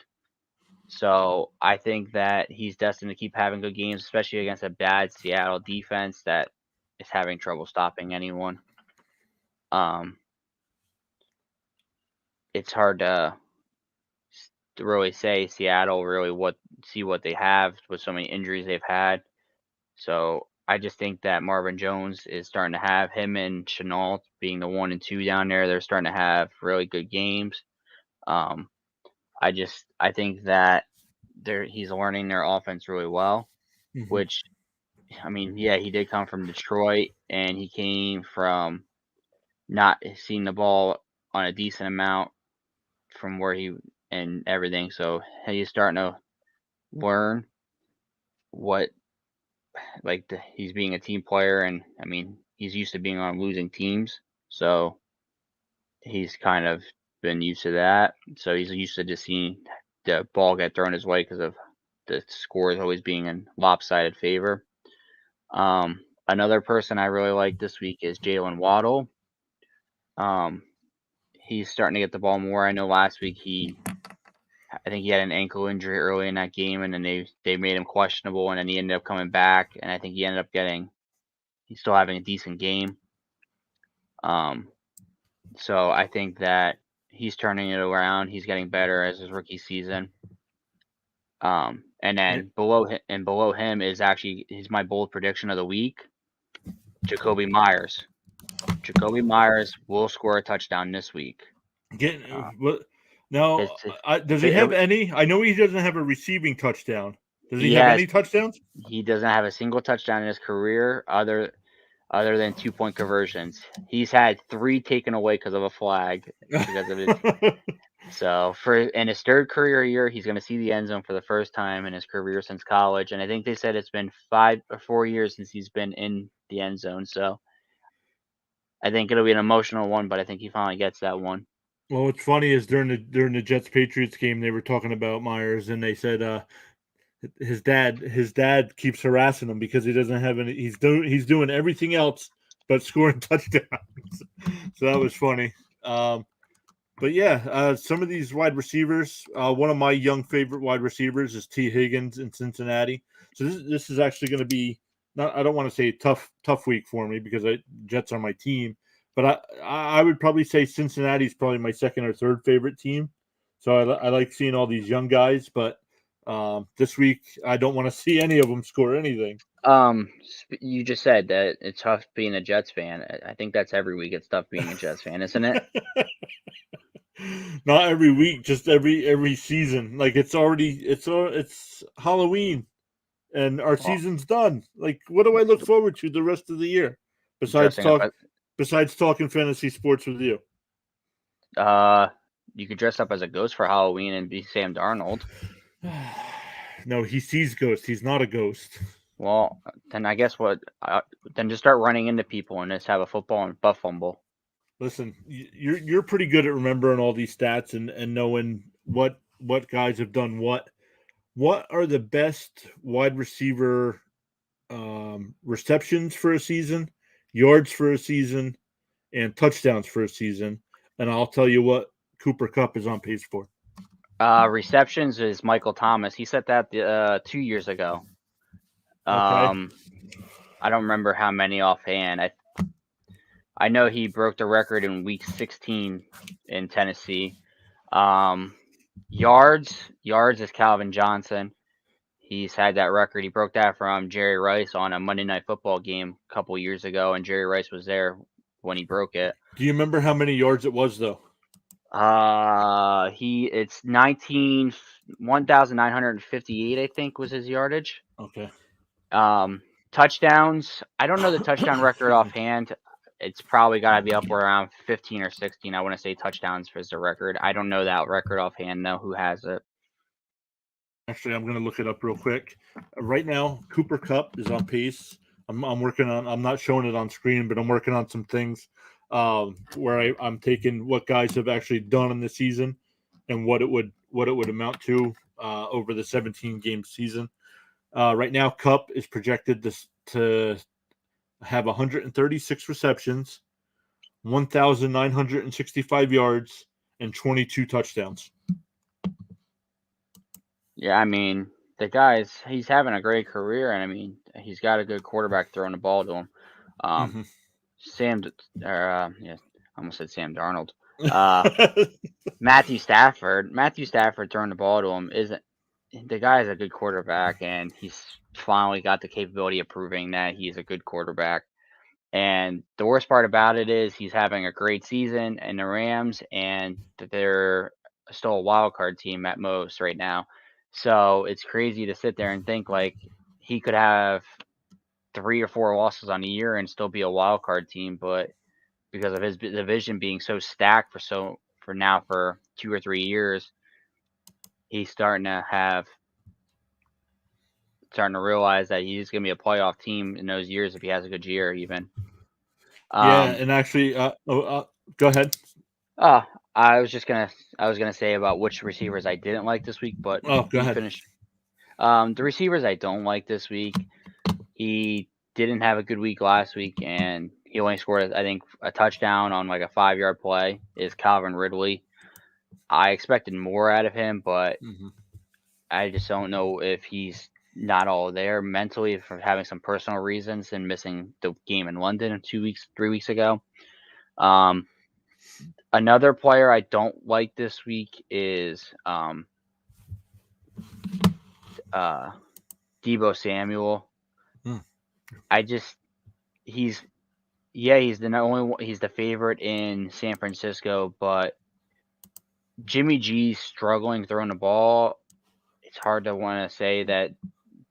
[SPEAKER 2] So I think that he's destined to keep having good games, especially against a bad Seattle defense that is having trouble stopping anyone. It's hard to really say Seattle really what they have with so many injuries they've had. So I just think that Marvin Jones is starting to have, him and Chenault being the 1 and 2 down there, they're starting to have really good games. I think that he's learning their offense really well, which, I mean, yeah, he did come from Detroit, and he came from not seeing the ball on a decent amount from where he and everything. So he's starting to learn what, he's being a team player, and I mean, he's used to being on losing teams, so he's kind of been used to that. So he's used to just seeing the ball get thrown his way because of the scores always being in lopsided favor. Another person I really like this week is Jaylen Waddle. He's starting to get the ball more. I know last week I think he had an ankle injury early in that game, and then they made him questionable, and then he ended up coming back, and I think he ended up he's still having a decent game. So I think that he's turning it around. He's getting better as his rookie season. And then below him is he's my bold prediction of the week, Jacoby Myers. Jacoby Myers will score a touchdown this week.
[SPEAKER 1] Now, does he have any? I know he doesn't have a receiving touchdown. Does he have any touchdowns?
[SPEAKER 2] He doesn't have a single touchdown in his career other than 2-point conversions. He's had 3 taken away because of a flag. Because of his, so in his 3rd career year, he's going to see the end zone for the first time in his career since college. And I think they said it's been 5 or 4 years since he's been in the end zone. So I think it'll be an emotional one, but I think he finally gets that one.
[SPEAKER 1] Well, what's funny is during the Jets Patriots game, they were talking about Myers, and they said his dad keeps harassing him because he doesn't have any. He's doing everything else but scoring touchdowns. So that was funny. But yeah, some of these wide receivers. One of my young favorite wide receivers is T. Higgins in Cincinnati. So this is actually going to be not. I don't want to say tough week for me because Jets are my team. But I would probably say Cincinnati's probably my 2nd or 3rd favorite team. So I like seeing all these young guys, but this week I don't want to see any of them score anything.
[SPEAKER 2] You just said that it's tough being a Jets fan. I think that's every week. It's tough being a Jets fan, isn't it?
[SPEAKER 1] Not every week, just every season. Like it's Halloween, and our season's done. Like, what do I look forward to the rest of the year besides talking fantasy sports with you?
[SPEAKER 2] You could dress up as a ghost for Halloween and be Sam Darnold.
[SPEAKER 1] No, he sees ghosts. He's not a ghost.
[SPEAKER 2] Well, then I guess then just start running into people and just have a football and butt fumble.
[SPEAKER 1] Listen, you're pretty good at remembering all these stats and knowing what guys have done what. What are the best wide receiver receptions for a season, yards for a season, and touchdowns for a season? And I'll tell you what Cooper Kupp is on pace for.
[SPEAKER 2] Receptions is Michael Thomas. He set that 2 years ago.
[SPEAKER 1] Okay.
[SPEAKER 2] I don't remember how many offhand. I know he broke the record in week 16 in Tennessee. Yards is Calvin Johnson. He's had that record. He broke that from Jerry Rice on a Monday Night Football game a couple years ago, and Jerry Rice was there when he broke it.
[SPEAKER 1] Do you remember how many yards it was though?
[SPEAKER 2] It's 1,958, I think, was his yardage.
[SPEAKER 1] Okay.
[SPEAKER 2] Touchdowns. I don't know the touchdown record offhand. It's probably got to be up around 15 or 16. I want to say touchdowns for the record. I don't know that record offhand, though. Who has it?
[SPEAKER 1] Actually, I'm going to look it up real quick. Right now, Cooper Kupp is on pace. I'm working on. I'm not showing it on screen, but I'm working on some things where I'm taking what guys have actually done in the season and what it would amount to over the 17 game season. Right now, Kupp is projected to have 136 receptions, 1,965 yards, and 22 touchdowns.
[SPEAKER 2] Yeah, I mean, he's having a great career, and I mean, he's got a good quarterback throwing the ball to him. I almost said Sam Darnold. Matthew Stafford throwing the ball to him the guy is a good quarterback, and he's finally got the capability of proving that he's a good quarterback. And the worst part about it is he's having a great season in the Rams, and that they're still a wild card team at most right now. So it's crazy to sit there and think like he could have 3 or 4 losses on a year and still be a wild card team, but because of his division being so stacked for 2 or 3 years, he's starting to realize that he's going to be a playoff team in those years if he has a good year, even.
[SPEAKER 1] And actually, go ahead.
[SPEAKER 2] I was gonna say about which receivers I didn't like this week, but
[SPEAKER 1] go ahead.
[SPEAKER 2] finish. The receivers I don't like this week. He didn't have a good week last week, and he only scored, I think, a touchdown on like a 5-yard play. Is Calvin Ridley. I expected more out of him, but I just don't know if he's not all there mentally for having some personal reasons and missing the game in London 3 weeks ago. Another player I don't like this week is Debo Samuel. He's the favorite in San Francisco, but Jimmy G's struggling throwing the ball. It's hard to want to say that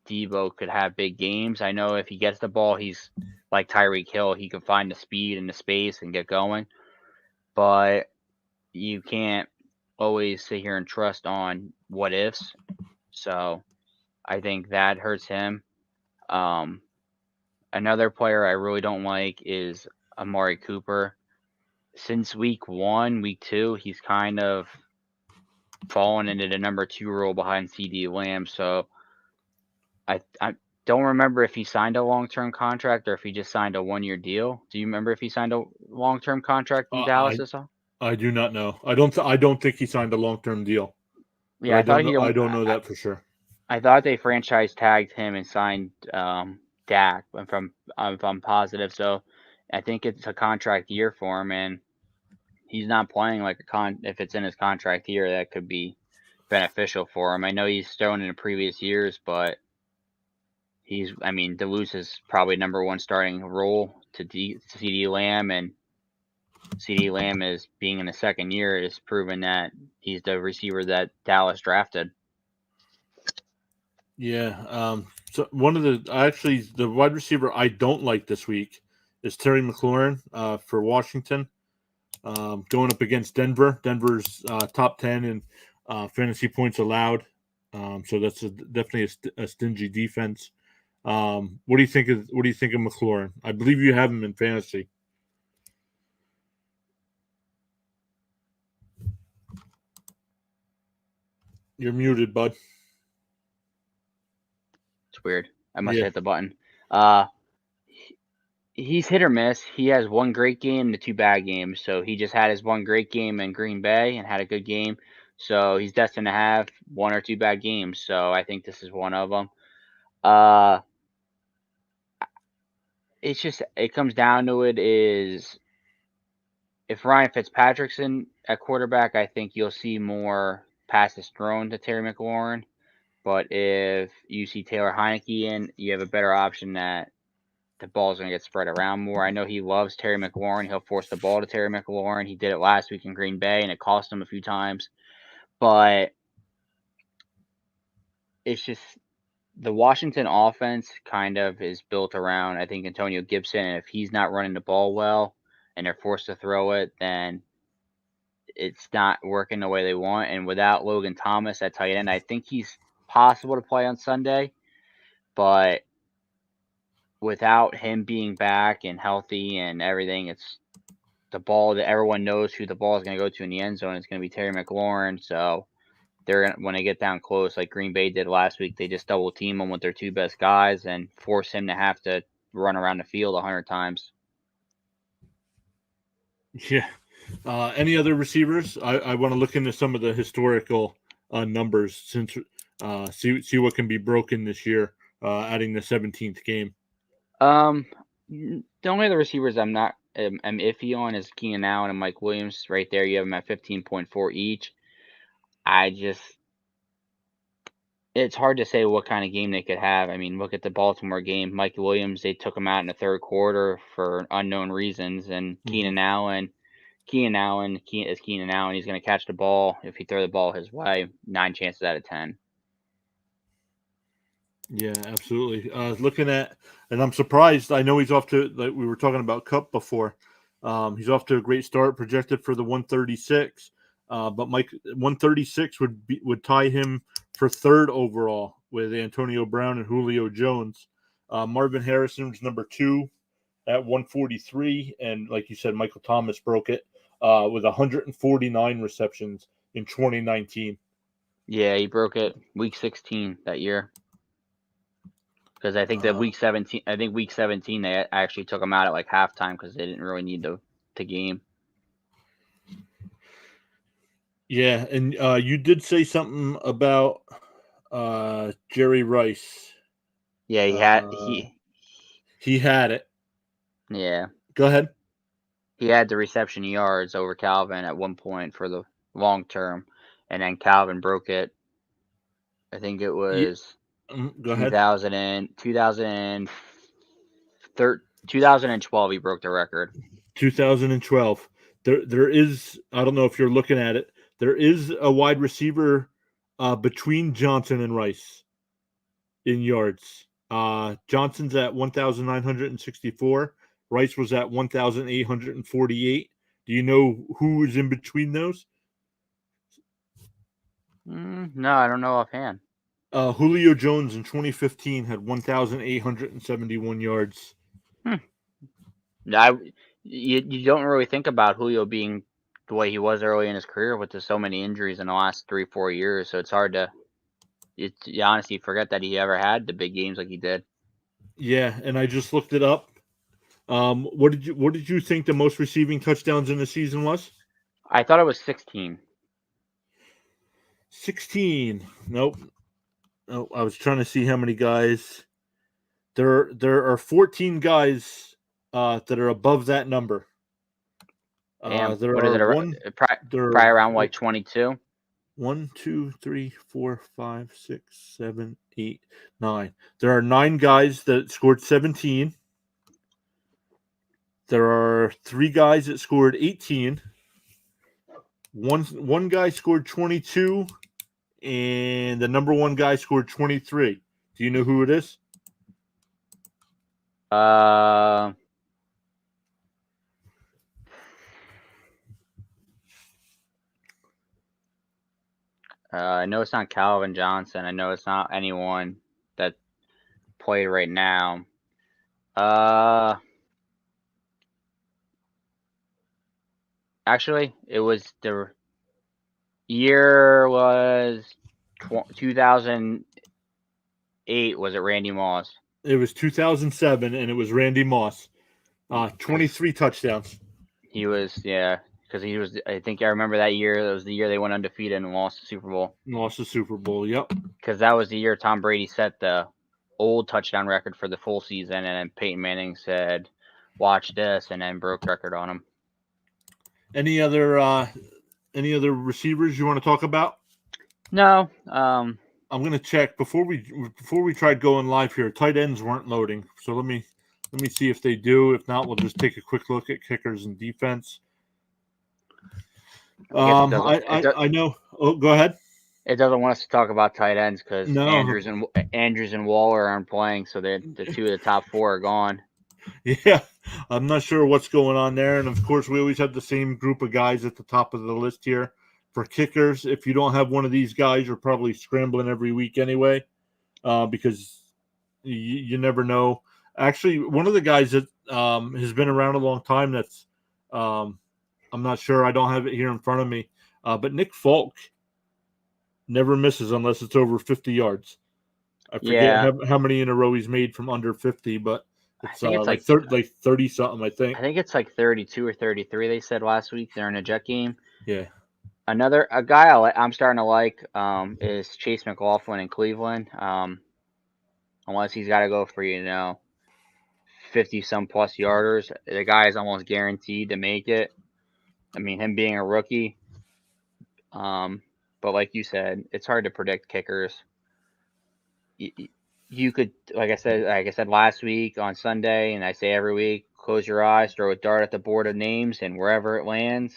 [SPEAKER 2] Debo could have big games. I know if he gets the ball, he's like Tyreek Hill. He can find the speed and the space and get going, but you can't always sit here and trust on what ifs. So I think that hurts him. Another player I really don't like is Amari Cooper. Since week 1, week 2, he's kind of fallen into the number 2 role behind CD Lamb. So I don't remember if he signed a long-term contract or if he just signed a 1-year deal. Do you remember if he signed a long-term contract in Dallas this all?
[SPEAKER 1] I do not know. I don't think he signed a long-term deal.
[SPEAKER 2] Yeah,
[SPEAKER 1] I don't know that for sure.
[SPEAKER 2] I thought they franchise tagged him and signed Dak. If I'm positive, so I think it's a contract year for him, and he's not playing like if it's in his contract year, that could be beneficial for him. I know he's thrown in the previous years, but Duluth is probably number 1 starting role to CD Lamb, and CD Lamb is being in the second year is proven that he's the receiver that Dallas drafted.
[SPEAKER 1] Yeah. So the wide receiver I don't like this week is Terry McLaurin for Washington, going up against Denver. Denver's top 10 in fantasy points allowed. So that's definitely a stingy defense. What do you think of McLaurin? I believe you have him in fantasy. You're muted, bud.
[SPEAKER 2] It's weird. I must have hit the button. He's hit or miss. He has 1 great game and 2 bad games. So he just had his 1 great game in Green Bay and had a good game. So he's destined to have 1 or 2 bad games. So I think this is one of them. It comes down to it is if Ryan Fitzpatrick's in at quarterback, I think you'll see more passes thrown to Terry McLaurin. But if you see Taylor Heineke in, you have a better option that the ball's going to get spread around more. I know he loves Terry McLaurin. He'll force the ball to Terry McLaurin. He did it last week in Green Bay, and it cost him a few times. But it's just the Washington offense kind of is built around, I think, Antonio Gibson. And if he's not running the ball well and they're forced to throw it, then it's not working the way they want. And without Logan Thomas at tight end, I think he's possible to play on Sunday. But without him being back and healthy and everything, it's the ball that everyone knows who the ball is going to go to in the end zone is going to be Terry McLaurin. So they're gonna, when they get down close, like Green Bay did last week, they just double team him with their two best guys and force him to have to run around the field 100 times.
[SPEAKER 1] Yeah. Any other receivers? I want to look into some of the historical numbers since see what can be broken this year, adding the 17th game.
[SPEAKER 2] The only other receivers I'm iffy on is Keenan Allen and Mike Williams. Right there, you have them at 15.4 each. It's hard to say what kind of game they could have. I mean, look at the Baltimore game. Mike Williams, they took him out in the third quarter for unknown reasons, and Keenan Allen. He's going to catch the ball. If he throw the ball his way, 9 chances out of 10.
[SPEAKER 1] Yeah, absolutely. Looking at, and I'm surprised. I know he's off to, like we were talking about Cup before. He's off to a great start, projected for the 136. But Mike 136 would tie him for third overall with Antonio Brown and Julio Jones. Marvin Harrison was number 2 at 143, and like you said, Michael Thomas broke it with 149 receptions in 2019.
[SPEAKER 2] Yeah, he broke it week 16 that year. Because I think that week 17, they actually took him out at like halftime because they didn't really need the game.
[SPEAKER 1] Yeah, and you did say something about Jerry Rice.
[SPEAKER 2] Yeah,
[SPEAKER 1] he had it.
[SPEAKER 2] Yeah.
[SPEAKER 1] Go ahead.
[SPEAKER 2] He had the reception yards over Calvin at one point for the long term, and then Calvin broke it. I think it was 2012 he broke the record.
[SPEAKER 1] 2012. There is, I don't know if you're looking at it, there is a wide receiver between Johnson and Rice in yards. Johnson's at 1,964. Rice was at 1,848. Do you know who is in between those?
[SPEAKER 2] No, I don't know offhand.
[SPEAKER 1] Julio Jones in 2015 had 1,871 yards.
[SPEAKER 2] You don't really think about Julio being the way he was early in his career with so many injuries in the last 3-4 years. So it's hard to you honestly forget that he ever had the big games like he did.
[SPEAKER 1] Yeah, and I just looked it up. What did you think the most receiving touchdowns in the season was?
[SPEAKER 2] I thought it was 16.
[SPEAKER 1] 16. Nope. Oh, I was trying to see how many guys. There are 14 guys that are above that number.
[SPEAKER 2] There what are is it? Probably around like 22.
[SPEAKER 1] 1, 2, 3, 4, 5, 6, 7, 8, 9. There are 9 guys that scored 17. There are 3 guys that scored 18. One guy scored 22, and the number 1 guy scored 23. Do you know who it is?
[SPEAKER 2] I know it's not Calvin Johnson. I know it's not anyone that played right now. Actually, it was the year was 2008. Was it Randy Moss?
[SPEAKER 1] It was 2007, and it was Randy Moss. 23 touchdowns.
[SPEAKER 2] He was, yeah, because he was. I think I remember that year. That was the year they went undefeated and lost the Super Bowl.
[SPEAKER 1] Lost the Super Bowl, yep.
[SPEAKER 2] Because that was the year Tom Brady set the old touchdown record for the full season, and then Peyton Manning said, "Watch this," and then broke record on him.
[SPEAKER 1] Any other receivers you want to talk about?
[SPEAKER 2] No.
[SPEAKER 1] I'm gonna check before we tried going live here. Tight ends weren't loading, so let me see if they do. If not, we'll just take a quick look at kickers and defense.
[SPEAKER 2] I guess it doesn't.
[SPEAKER 1] I know. Oh, go ahead.
[SPEAKER 2] It doesn't want us to talk about tight ends because
[SPEAKER 1] No.
[SPEAKER 2] Andrews and Waller aren't playing, so the two of the top four are gone.
[SPEAKER 1] Yeah, I'm not sure what's going on there, and of course, we always have the same group of guys at the top of the list here for kickers. If you don't have one of these guys, you're probably scrambling every week anyway, because you never know. Actually, one of the guys that has been around a long time. That's I'm not sure. I don't have it here in front of me, but Nick Folk never misses unless it's over 50 yards. I forget how many in a row he's made from under 50, but it's like 30 something, I think.
[SPEAKER 2] I think it's like 32 or 33. They said last week during a Jet game.
[SPEAKER 1] Yeah.
[SPEAKER 2] A guy I'm starting to like is Chase Mclaughlin in Cleveland. Unless he's got to go for 50 some plus yarders, the guy is almost guaranteed to make it. I mean, him being a rookie. But like you said, it's hard to predict kickers. You could, like I said last week on Sunday, and I say every week, close your eyes, throw a dart at the board of names, and wherever it lands,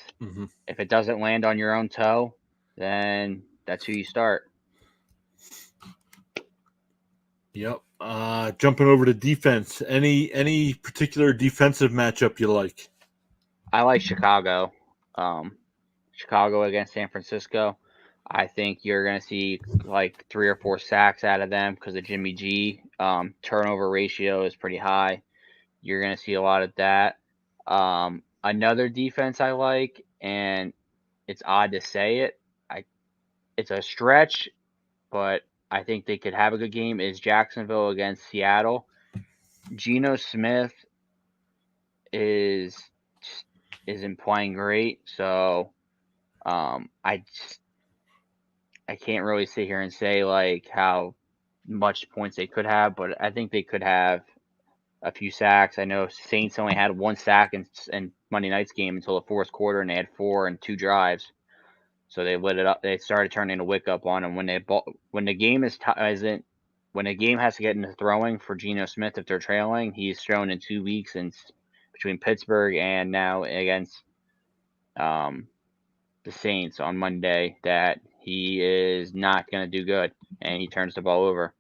[SPEAKER 2] if it doesn't land on your own toe, then that's who you start.
[SPEAKER 1] Yep. Jumping over to defense. Any particular defensive matchup you like?
[SPEAKER 2] I like Chicago. Chicago against San Francisco. I think you're going to see like 3 or 4 sacks out of them because of Jimmy G. Turnover ratio is pretty high. You're going to see a lot of that. Another defense I like, and it's odd to say it, it's a stretch, but I think they could have a good game, is Jacksonville against Seattle. Geno Smith isn't playing great, so I can't really sit here and say like how much points they could have, but I think they could have a few sacks. I know Saints only had 1 sack in Monday night's game until the fourth quarter, and they had 4 in 2 drives. So they lit it up. They started turning a wick up on them when the game has to get into throwing for Geno Smith. If they're trailing, he's thrown in 2 weeks and between Pittsburgh and now against the Saints on Monday that he is not going to do good, and he turns the ball over.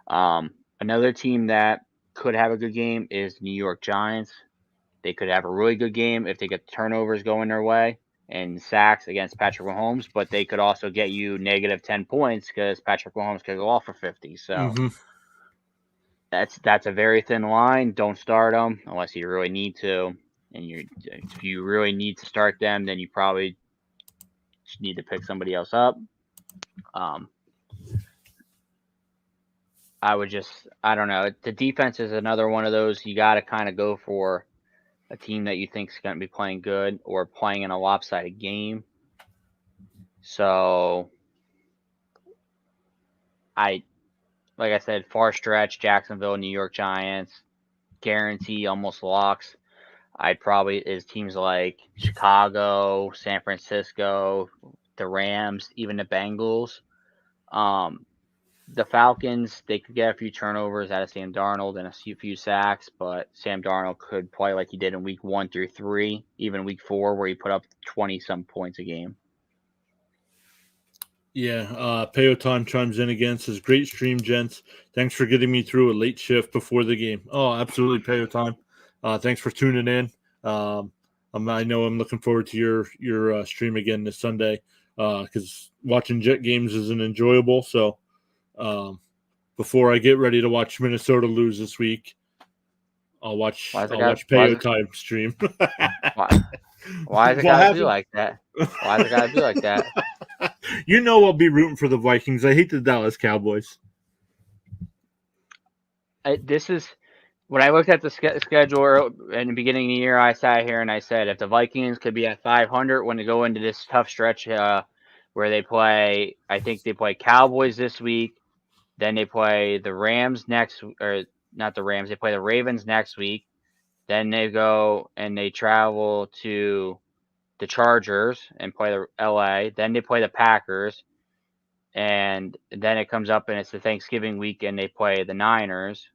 [SPEAKER 2] Another team that could have a good game is New York Giants. They could have a really good game if they get turnovers going their way and sacks against Patrick Mahomes, but they could also get you negative 10 points because Patrick Mahomes could go off for 50. So that's a very thin line. Don't start them unless you really need to. And if you really need to start them, then you probably need to pick somebody else up. I don't know. The defense is another one of those you got to kind of go for a team that you think is going to be playing good or playing in a lopsided game. So, like I said, far stretch, Jacksonville, New York Giants, guarantee almost locks. Is teams like Chicago, San Francisco, the Rams, even the Bengals. The Falcons, they could get a few turnovers out of Sam Darnold and a few sacks, but Sam Darnold could play like he did in week 1 through 3, even week 4, where he put up 20-some points a game.
[SPEAKER 1] Yeah, Payo Time chimes in again, says, great stream, gents. Thanks for getting me through a late shift before the game. Oh, absolutely, Payo Time. Thanks for tuning in. I know I'm looking forward to your stream again this Sunday because watching Jet games isn't enjoyable. So before I get ready to watch Minnesota lose this week, I'll watch Payo Time stream.
[SPEAKER 2] Why is it gotta be like that? Why is it gotta be like that?
[SPEAKER 1] You know I'll be rooting for the Vikings. I hate the Dallas Cowboys.
[SPEAKER 2] This is when I looked at the schedule in the beginning of the year. I sat here and I said, if the Vikings could be at 500 when they go into this tough stretch where they play, I think they play Cowboys this week, then they play the Rams next, or not the Rams, they play the Ravens next week, then they go and they travel to the Chargers and play the LA, then they play the Packers, and then it comes up and it's the Thanksgiving week and they play the Niners,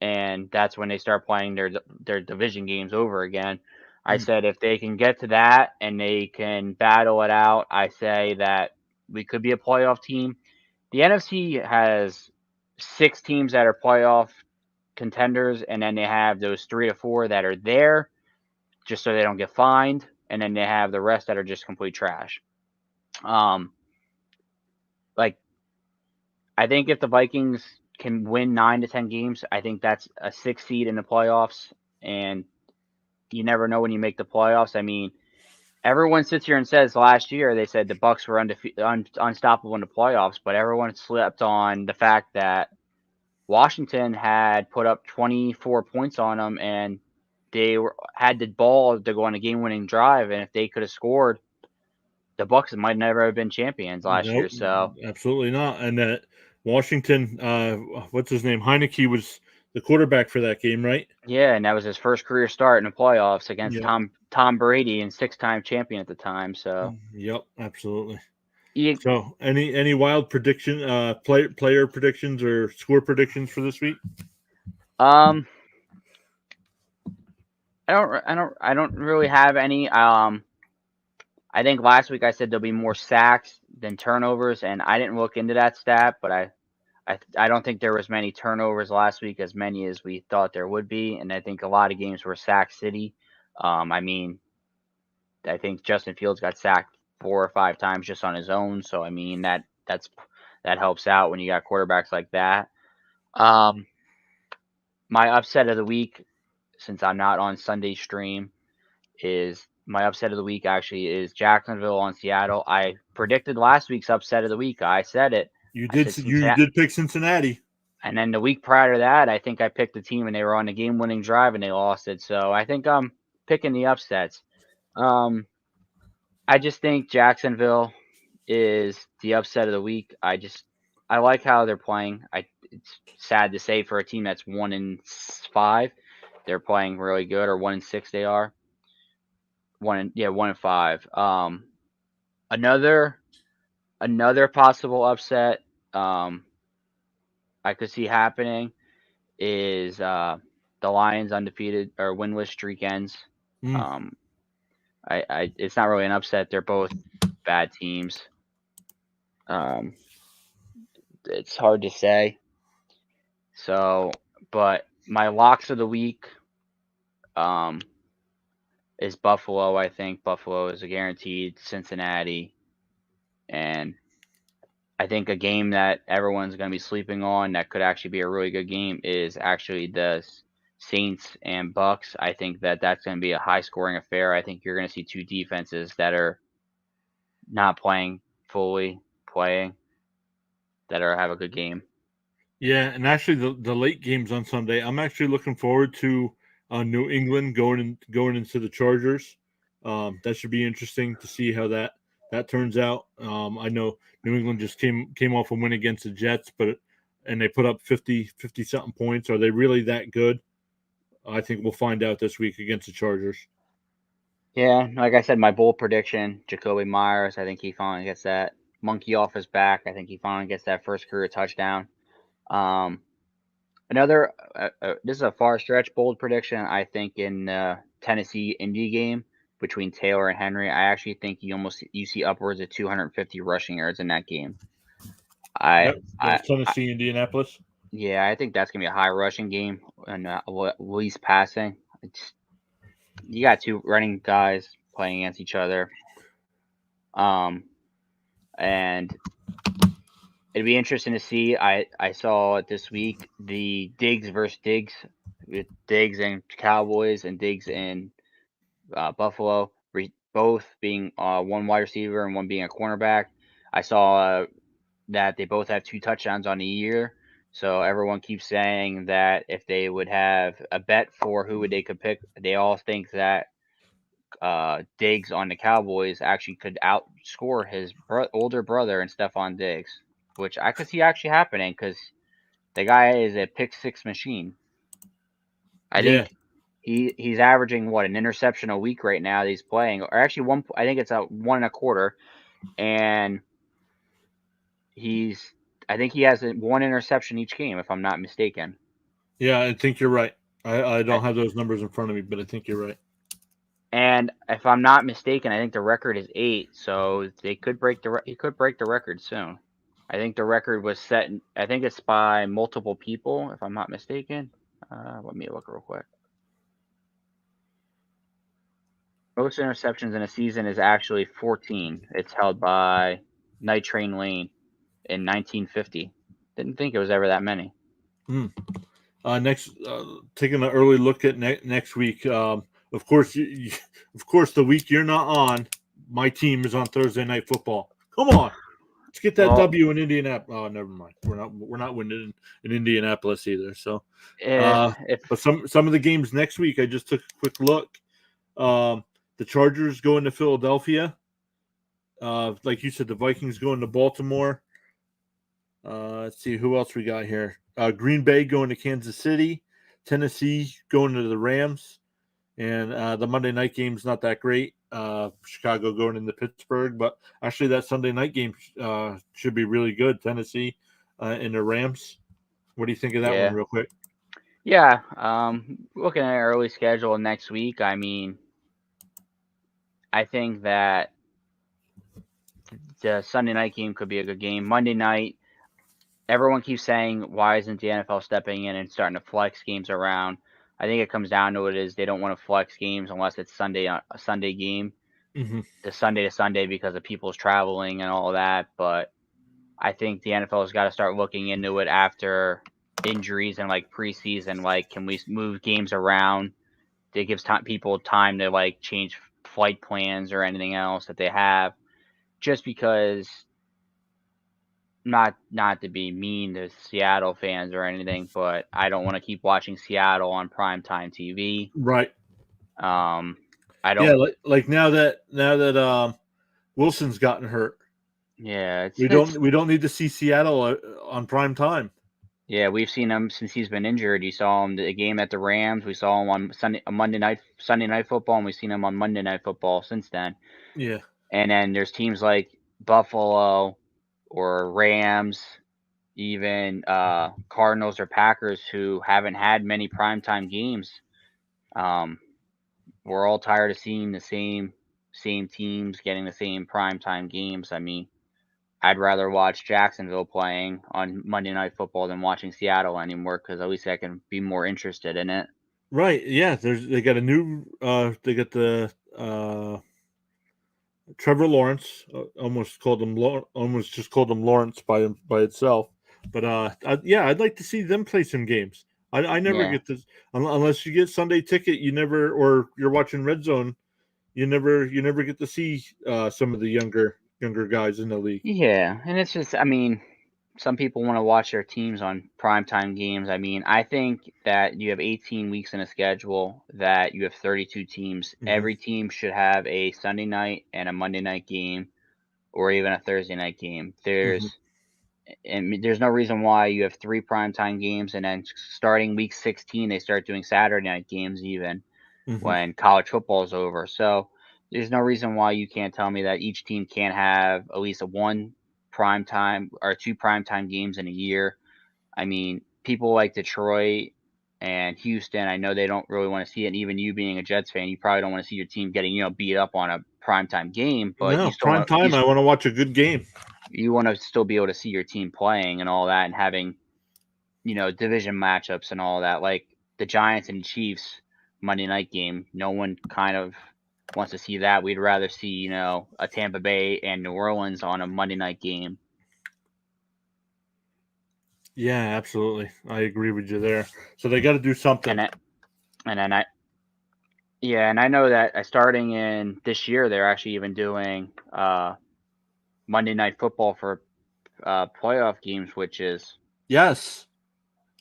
[SPEAKER 2] and that's when they start playing their division games over again. I said if they can get to that and they can battle it out, I say that we could be a playoff team. The NFC has 6 teams that are playoff contenders, and then they have those 3 or 4 that are there just so they don't get fined, and then they have the rest that are just complete trash. Like, I think if the Vikings can win 9 to 10 games, I think that's a 6 seed in the playoffs, and you never know when you make the playoffs. I mean, everyone sits here and says last year they said the Bucks were unstoppable in the playoffs, but everyone slept on the fact that Washington had put up 24 points on them, and they had the ball to go on a game-winning drive, and if they could have scored, the Bucks might never have been champions last year.
[SPEAKER 1] Nope,
[SPEAKER 2] So
[SPEAKER 1] absolutely not. And that Washington, what's his name? Heineke was the quarterback for that game, right?
[SPEAKER 2] yeah, and that was his first career start in the playoffs against
[SPEAKER 1] Yep.
[SPEAKER 2] Tom Brady, and 6-time champion at the time. So
[SPEAKER 1] Yep, absolutely.
[SPEAKER 2] you,
[SPEAKER 1] So, any wild prediction, player predictions or score predictions for this week?
[SPEAKER 2] I don't really have any. I think last week I said there'll be more sacks than turnovers, and I didn't look into that stat, but I don't think there was many turnovers last week, as many as we thought there would be, and I think a lot of games were sack city. I mean, I think Justin Fields got sacked 4 or 5 times just on his own, so I mean that helps out when you got quarterbacks like that. My upset of the week, since I'm not on Sunday stream, is my upset of the week actually is Jacksonville on Seattle. I predicted last week's upset of the week. I said it.
[SPEAKER 1] You
[SPEAKER 2] I
[SPEAKER 1] did.
[SPEAKER 2] said
[SPEAKER 1] You
[SPEAKER 2] Cincinnati.
[SPEAKER 1] did pick Cincinnati.
[SPEAKER 2] And then the week prior to that, I think I picked the team and they were on the game-winning drive and they lost it. So I think I'm picking the upsets. I just think Jacksonville is the upset of the week. I like how they're playing. It's sad to say for a team that's 1-5, they're playing really good, or 1-6 they are. 1-5. Another possible upset I could see happening is the Lions undefeated or winless streak ends. It's not really an upset. They're both bad teams. It's hard to say. So, but my locks of the week is Buffalo. I think Buffalo is a guaranteed. Cincinnati, and I think a game that everyone's going to be sleeping on that could actually be a really good game is actually the Saints and Bucks. I think that that's going to be a high-scoring affair. I think you're going to see 2 defenses that are not playing fully, that have a good game.
[SPEAKER 1] Yeah, and actually, the late games on Sunday, I'm actually looking forward to New England going into the Chargers. That should be interesting to see how that turns out. I know New England just came off a win against the Jets, and they put up 50 something points. Are they really that good? I think we'll find out this week against the Chargers.
[SPEAKER 2] Yeah, like I said, my bold prediction, Jacoby Myers, I think he finally gets that monkey off his back. I think he finally gets that first career touchdown. Another, this is a far stretch bold prediction. I think in Tennessee Indy game between Taylor and Henry, I actually think you see upwards of 250 rushing yards in that game.
[SPEAKER 1] That's Tennessee, Indianapolis.
[SPEAKER 2] Yeah, I think that's gonna be a high rushing game and least passing. You got 2 running guys playing against each other. And it'd be interesting to see. I saw it this week, the Diggs versus Diggs, with Diggs and Cowboys and Diggs and Buffalo, both being one wide receiver and one being a cornerback. I saw that they both have 2 touchdowns on the year. So everyone keeps saying that if they would have a bet for who they could pick, they all think that Diggs on the Cowboys actually could outscore his older brother and Stephon Diggs, which I could see actually happening because the guy is a pick 6 machine. I think he's averaging an interception a week right now that he's playing, or actually I think it's a 1.25, and I think he has one interception each game, if I'm not mistaken.
[SPEAKER 1] Yeah, I think you're right. I don't have those numbers in front of me, but I think you're right.
[SPEAKER 2] And if I'm not mistaken, I think the record is 8, so they could break he could break the record soon. I think the record was set. I think it's by multiple people, if I'm not mistaken. Let me look real quick. Most interceptions in a season is actually 14. It's held by Night Train Lane in 1950. Didn't think it was ever that many.
[SPEAKER 1] Next, taking an early look at next week. Of course, of course, the week you're not on, my team is on Thursday Night Football. Come on, let's get that W in Indianapolis. Oh, never mind. We're not winning in Indianapolis either. So, but some of the games next week, I just took a quick look. The Chargers going to Philadelphia. Like you said, the Vikings going to Baltimore. Let's see who else we got here. Green Bay going to Kansas City, Tennessee going to the Rams, and the Monday night game's not that great. Chicago going into Pittsburgh, but actually that Sunday night game should be really good. Tennessee and the Rams. What do you think of that one, real quick?
[SPEAKER 2] Yeah, looking at our early schedule next week, I mean, I think that the Sunday night game could be a good game. Monday night, everyone keeps saying, why isn't the NFL stepping in and starting to flex games around? I think it comes down to it is they don't want to flex games unless it's a Sunday game, the Sunday to Sunday because of people's traveling and all that. But I think the NFL has got to start looking into it after injuries and like preseason. Like, can we move games around? It gives people time to like change flight plans or anything else that they have. Just because, not to be mean to Seattle fans or anything, but I don't want to keep watching Seattle on primetime TV.
[SPEAKER 1] Right.
[SPEAKER 2] I don't.
[SPEAKER 1] Yeah, like now that Wilson's gotten hurt.
[SPEAKER 2] Yeah,
[SPEAKER 1] we don't need to see Seattle on prime time.
[SPEAKER 2] Yeah, we've seen him since he's been injured. You saw him the game at the Rams. We saw him on Sunday night football, and we've seen him on Monday Night Football since then.
[SPEAKER 1] Yeah.
[SPEAKER 2] And then there's teams like Buffalo or Rams, even Cardinals or Packers who haven't had many primetime games. We're all tired of seeing the same teams getting the same primetime games. I mean, I'd rather watch Jacksonville playing on Monday Night Football than watching Seattle anymore because at least I can be more interested in it.
[SPEAKER 1] Right. Yeah. They got a new. They got the Trevor Lawrence. Almost just called him Lawrence by itself. But I'd like to see them play some games. I never get this unless you get Sunday Ticket. You never, or you're watching Red Zone. You never get to see some of the younger guys in the league.
[SPEAKER 2] Yeah, and it's just, I mean, some people want to watch their teams on primetime games. I mean, I think that you have 18 weeks in a schedule, that you have 32 teams. Every team should have a Sunday night and a Monday night game, or even a Thursday night game. There's no reason why you have 3 primetime games, and then starting week 16, they start doing Saturday night games even when college football is over. So there's no reason why you can't tell me that each team can't have at least one primetime or 2 primetime games in a year. I mean, people like Detroit and Houston, I know they don't really want to see it. And even you being a Jets fan, you probably don't want to see your team getting, beat up on a primetime game, but
[SPEAKER 1] No,
[SPEAKER 2] you still
[SPEAKER 1] prime time. I want to watch a good game.
[SPEAKER 2] You want to still be able to see your team playing and all that, and having, division matchups and all that. Like the Giants and Chiefs Monday night game, no one kind of wants to see that. We'd rather see, a Tampa Bay and New Orleans on a Monday night game.
[SPEAKER 1] Yeah, absolutely. I agree with you there. So they got to do something.
[SPEAKER 2] And I know that starting in this year, they're actually even doing Monday Night Football for playoff games, which is
[SPEAKER 1] I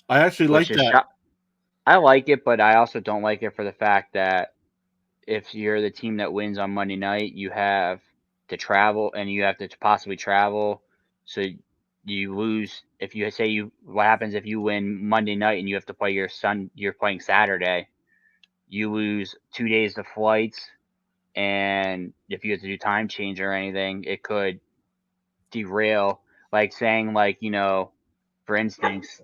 [SPEAKER 1] actually like that.
[SPEAKER 2] I like it, but I also don't like it for the fact that if you're the team that wins on Monday night, you have to travel, and you have to possibly travel. So you lose if you say what happens if you win Monday night and you have to play you're playing Saturday, you lose 2 days of flights, and if you have to do time change or anything, it could derail. like saying for instance,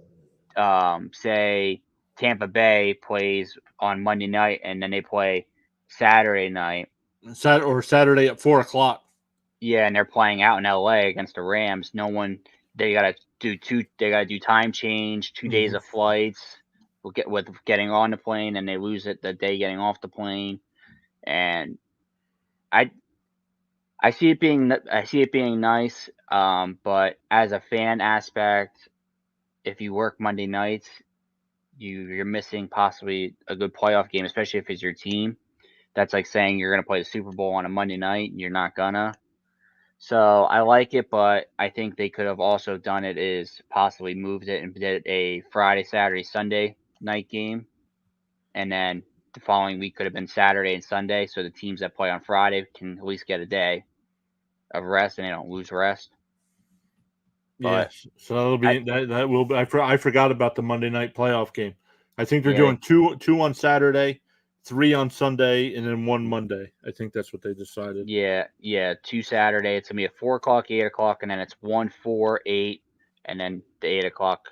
[SPEAKER 2] say Tampa Bay plays on Monday night and then they play Saturday night.
[SPEAKER 1] Saturday at 4:00.
[SPEAKER 2] Yeah, and they're playing out in LA against the Rams. They gotta do time change, 2 days
[SPEAKER 1] Mhm.
[SPEAKER 2] of flights. With getting on the plane, and they lose it the day getting off the plane. And I I see it being nice. But as a fan aspect, if you work Monday nights, you're missing possibly a good playoff game, especially if it's your team. That's like saying you're gonna play the Super Bowl on a Monday night and you're not gonna. So I like it, but I think they could have also done it is possibly moved it and did a Friday, Saturday, Sunday night game, and then the following week could have been Saturday and Sunday, so the teams that play on Friday can at least get a day of rest and they don't lose rest. But
[SPEAKER 1] Yes, so that'll
[SPEAKER 2] I,
[SPEAKER 1] be that will be, I forgot about the Monday night playoff game. I think they're
[SPEAKER 2] yeah,
[SPEAKER 1] doing two on Saturday, 3 on Sunday, and then 1 Monday. I think that's what they decided.
[SPEAKER 2] yeah, 2 Saturday. It's gonna be at 4 o'clock, 8 o'clock, and then it's 1, 4, 8, and then the 8 o'clock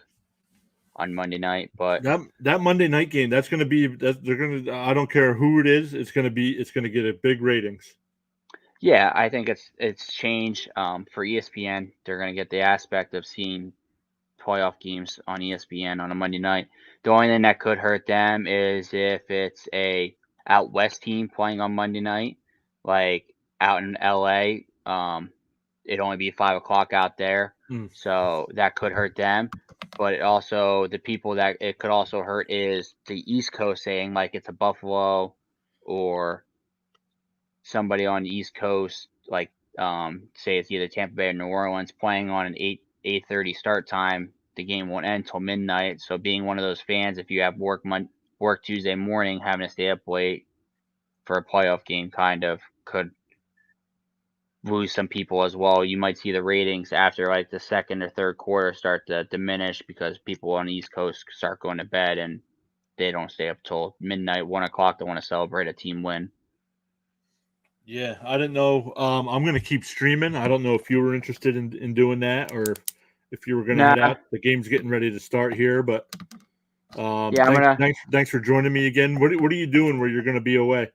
[SPEAKER 2] on Monday night. But
[SPEAKER 1] That Monday night game, that's going to be that they're going to. I don't care who it is. It's going to get a big ratings.
[SPEAKER 2] yeah, I think it's changed for ESPN. They're gonna get the aspect of seeing playoff games on ESPN on a Monday night. The only thing that could hurt them is if it's a out west team playing on Monday night, like out in LA. It'd only be 5 o'clock out there,
[SPEAKER 1] Mm.
[SPEAKER 2] so that could hurt them. But the people that it could also hurt is the East Coast, saying like it's a Buffalo or somebody on the East Coast, like say it's either Tampa Bay or New Orleans, playing on an 8:30 start time. The game won't end till midnight. So being one of those fans, if you have work Tuesday morning, having to stay up late for a playoff game, kind of could lose some people as well. You might see the ratings after like the second or third quarter start to diminish because people on the East Coast start going to bed and they don't stay up till midnight, 1 o'clock. They want to celebrate a team win.
[SPEAKER 1] Yeah, I didn't know. I'm going to keep streaming. I don't know if you were interested in doing that or if you were going to head
[SPEAKER 2] Nah,
[SPEAKER 1] out. The game's getting ready to start here, but
[SPEAKER 2] yeah, I'm gonna.
[SPEAKER 1] thanks for joining me again. What are you doing where you're going to be away?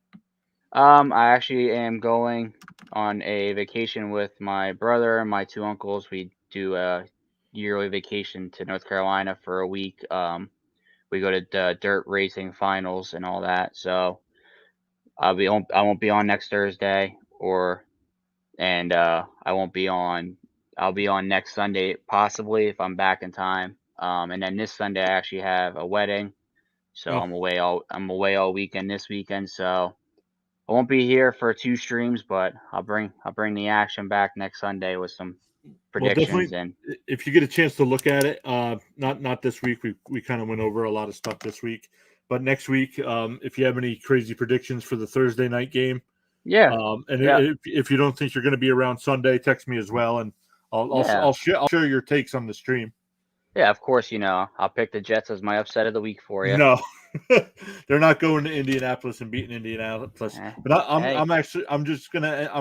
[SPEAKER 2] I actually am going on a vacation with my brother and my two uncles. We do a yearly vacation to North Carolina for a week. We go to the dirt racing finals and all that. So I won't be on next Thursday and I won't be on. I'll be on next Sunday possibly if I'm back in time. And then this Sunday I actually have a wedding, so
[SPEAKER 1] Oh,
[SPEAKER 2] I'm away all weekend this weekend. So I won't be here for 2 streams, but I'll bring the action back next Sunday with some
[SPEAKER 1] well,
[SPEAKER 2] predictions.
[SPEAKER 1] definitely.
[SPEAKER 2] And
[SPEAKER 1] If you get a chance to look at it, not this week. We kind of went over a lot of stuff this week, but next week, if you have any crazy predictions for the Thursday night game,
[SPEAKER 2] yeah,
[SPEAKER 1] and
[SPEAKER 2] yeah,
[SPEAKER 1] if you don't think you're going to be around Sunday, text me as well, and
[SPEAKER 2] yeah,
[SPEAKER 1] I'll share your takes on the stream.
[SPEAKER 2] yeah. Of course, I'll pick the Jets as my upset of the week for you.
[SPEAKER 1] No, they're not going to Indianapolis and beating Indianapolis. But
[SPEAKER 2] Hey,
[SPEAKER 1] I'm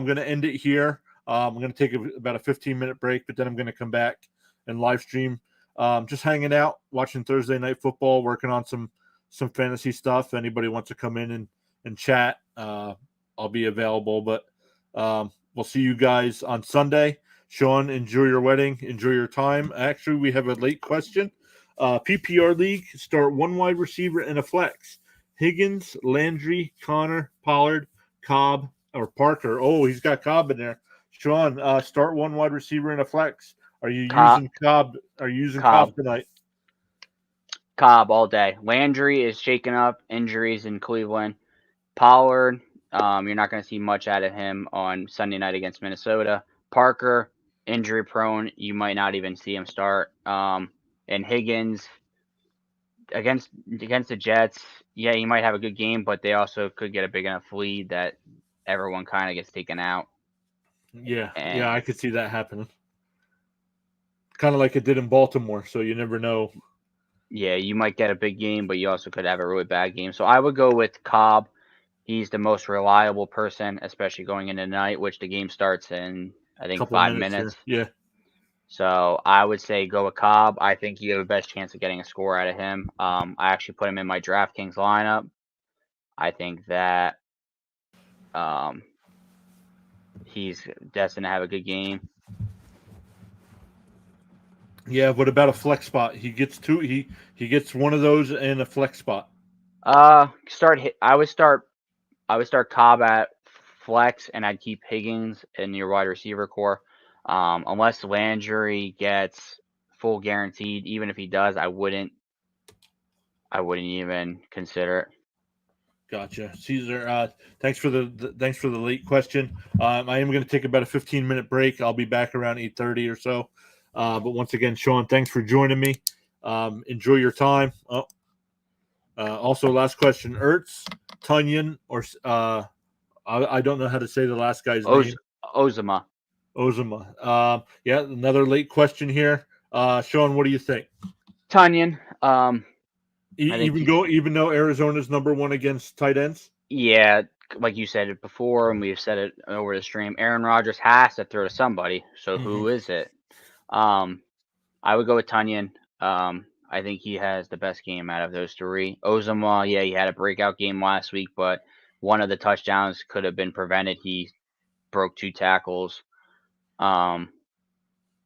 [SPEAKER 1] gonna end it here. I'm gonna take about a 15-minute break, but then I'm gonna come back and live stream. Just hanging out, watching Thursday night football, working on some fantasy stuff. Anybody wants to come in and chat, I'll be available. But we'll see you guys on Sunday. Sean, enjoy your wedding, enjoy your time. Actually, we have a late question. PPR league, start one wide receiver and a flex. Higgins, Landry, Connor, Pollard, Cobb, or Parker. Oh, he's got Cobb in there. Sean, start one wide receiver and a flex. Are you
[SPEAKER 2] Cobb,
[SPEAKER 1] using Cobb? Are you using
[SPEAKER 2] Cobb,
[SPEAKER 1] Cobb tonight?
[SPEAKER 2] Cobb all day. Landry is shaking up injuries in Cleveland. Pollard, you're not going to see much out of him on Sunday night against Minnesota. Parker, injury prone. You might not even see him start. And Higgins against the Jets, yeah, he might have a good game, but they also could get a big enough lead that everyone kind of gets taken out.
[SPEAKER 1] Yeah,
[SPEAKER 2] And
[SPEAKER 1] I could see that happening. Kind of like it did in Baltimore, so you never know.
[SPEAKER 2] yeah, you might get a big game, but you also could have a really bad game. So I would go with Cobb. He's the most reliable person, especially going into the night, which the game starts in, I
[SPEAKER 1] A
[SPEAKER 2] think,
[SPEAKER 1] couple of
[SPEAKER 2] 5
[SPEAKER 1] minutes
[SPEAKER 2] minutes.
[SPEAKER 1] here. Yeah.
[SPEAKER 2] So I would say go with Cobb. I think you have the best chance of getting a score out of him. I actually put him in my DraftKings lineup. I think that he's destined to have a good game.
[SPEAKER 1] Yeah, what about a flex spot? He gets two. He gets one of those in a flex spot.
[SPEAKER 2] I would start Cobb at flex, and I'd keep Higgins in your wide receiver core. Unless Landry gets full guaranteed, even if he does, I wouldn't even consider it.
[SPEAKER 1] Gotcha, Caesar. Thanks for the late question. I am going to take about a 15-minute break. I'll be back around 8:30 or so. But once again, Sean, thanks for joining me. Enjoy your time. Also, last question: Ertz, Tunyon, or I don't know how to say the last guy's name.
[SPEAKER 2] Ozama.
[SPEAKER 1] Yeah, another late question here. Sean, what do you think?
[SPEAKER 2] Tunyon.
[SPEAKER 1] Even though Arizona's number one against tight ends.
[SPEAKER 2] Yeah, like you said it before, and we've said it over the stream. Aaron Rodgers has to throw to somebody. So who is it? I would go with Tunyon. I think he has the best game out of those three. Ozama, yeah, he had a breakout game last week, but one of the touchdowns could have been prevented. He broke 2 tackles. And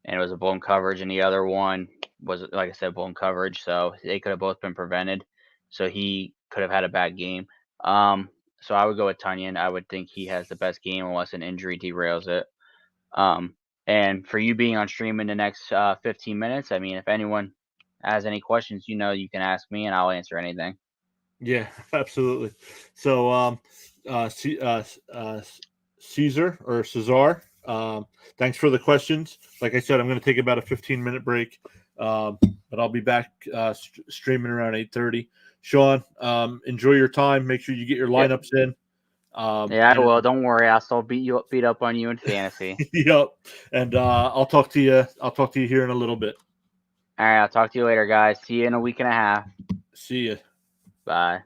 [SPEAKER 2] it was a blown coverage, and the other one was, like I said, blown coverage. So they could have both been prevented. So he could have had a bad game. So I would go with Tunyon. I would think he has the best game unless an injury derails it. And for you being on stream in the next 15 minutes, I mean, if anyone has any questions, you can ask me and I'll answer anything.
[SPEAKER 1] Yeah, absolutely. So, Caesar or Cesar, thanks for the questions. Like I said, I'm going to take about a 15-minute break, but I'll be back streaming around 8:30. Sean, enjoy your time. Make sure you get your lineups in.
[SPEAKER 2] Yeah, I will. Don't worry. I'll still beat up on you in fantasy.
[SPEAKER 1] Yep. And I'll talk to you. I'll talk to you here in a little bit.
[SPEAKER 2] All right. I'll talk to you later, guys. See you in a week and a half.
[SPEAKER 1] See you.
[SPEAKER 2] Bye.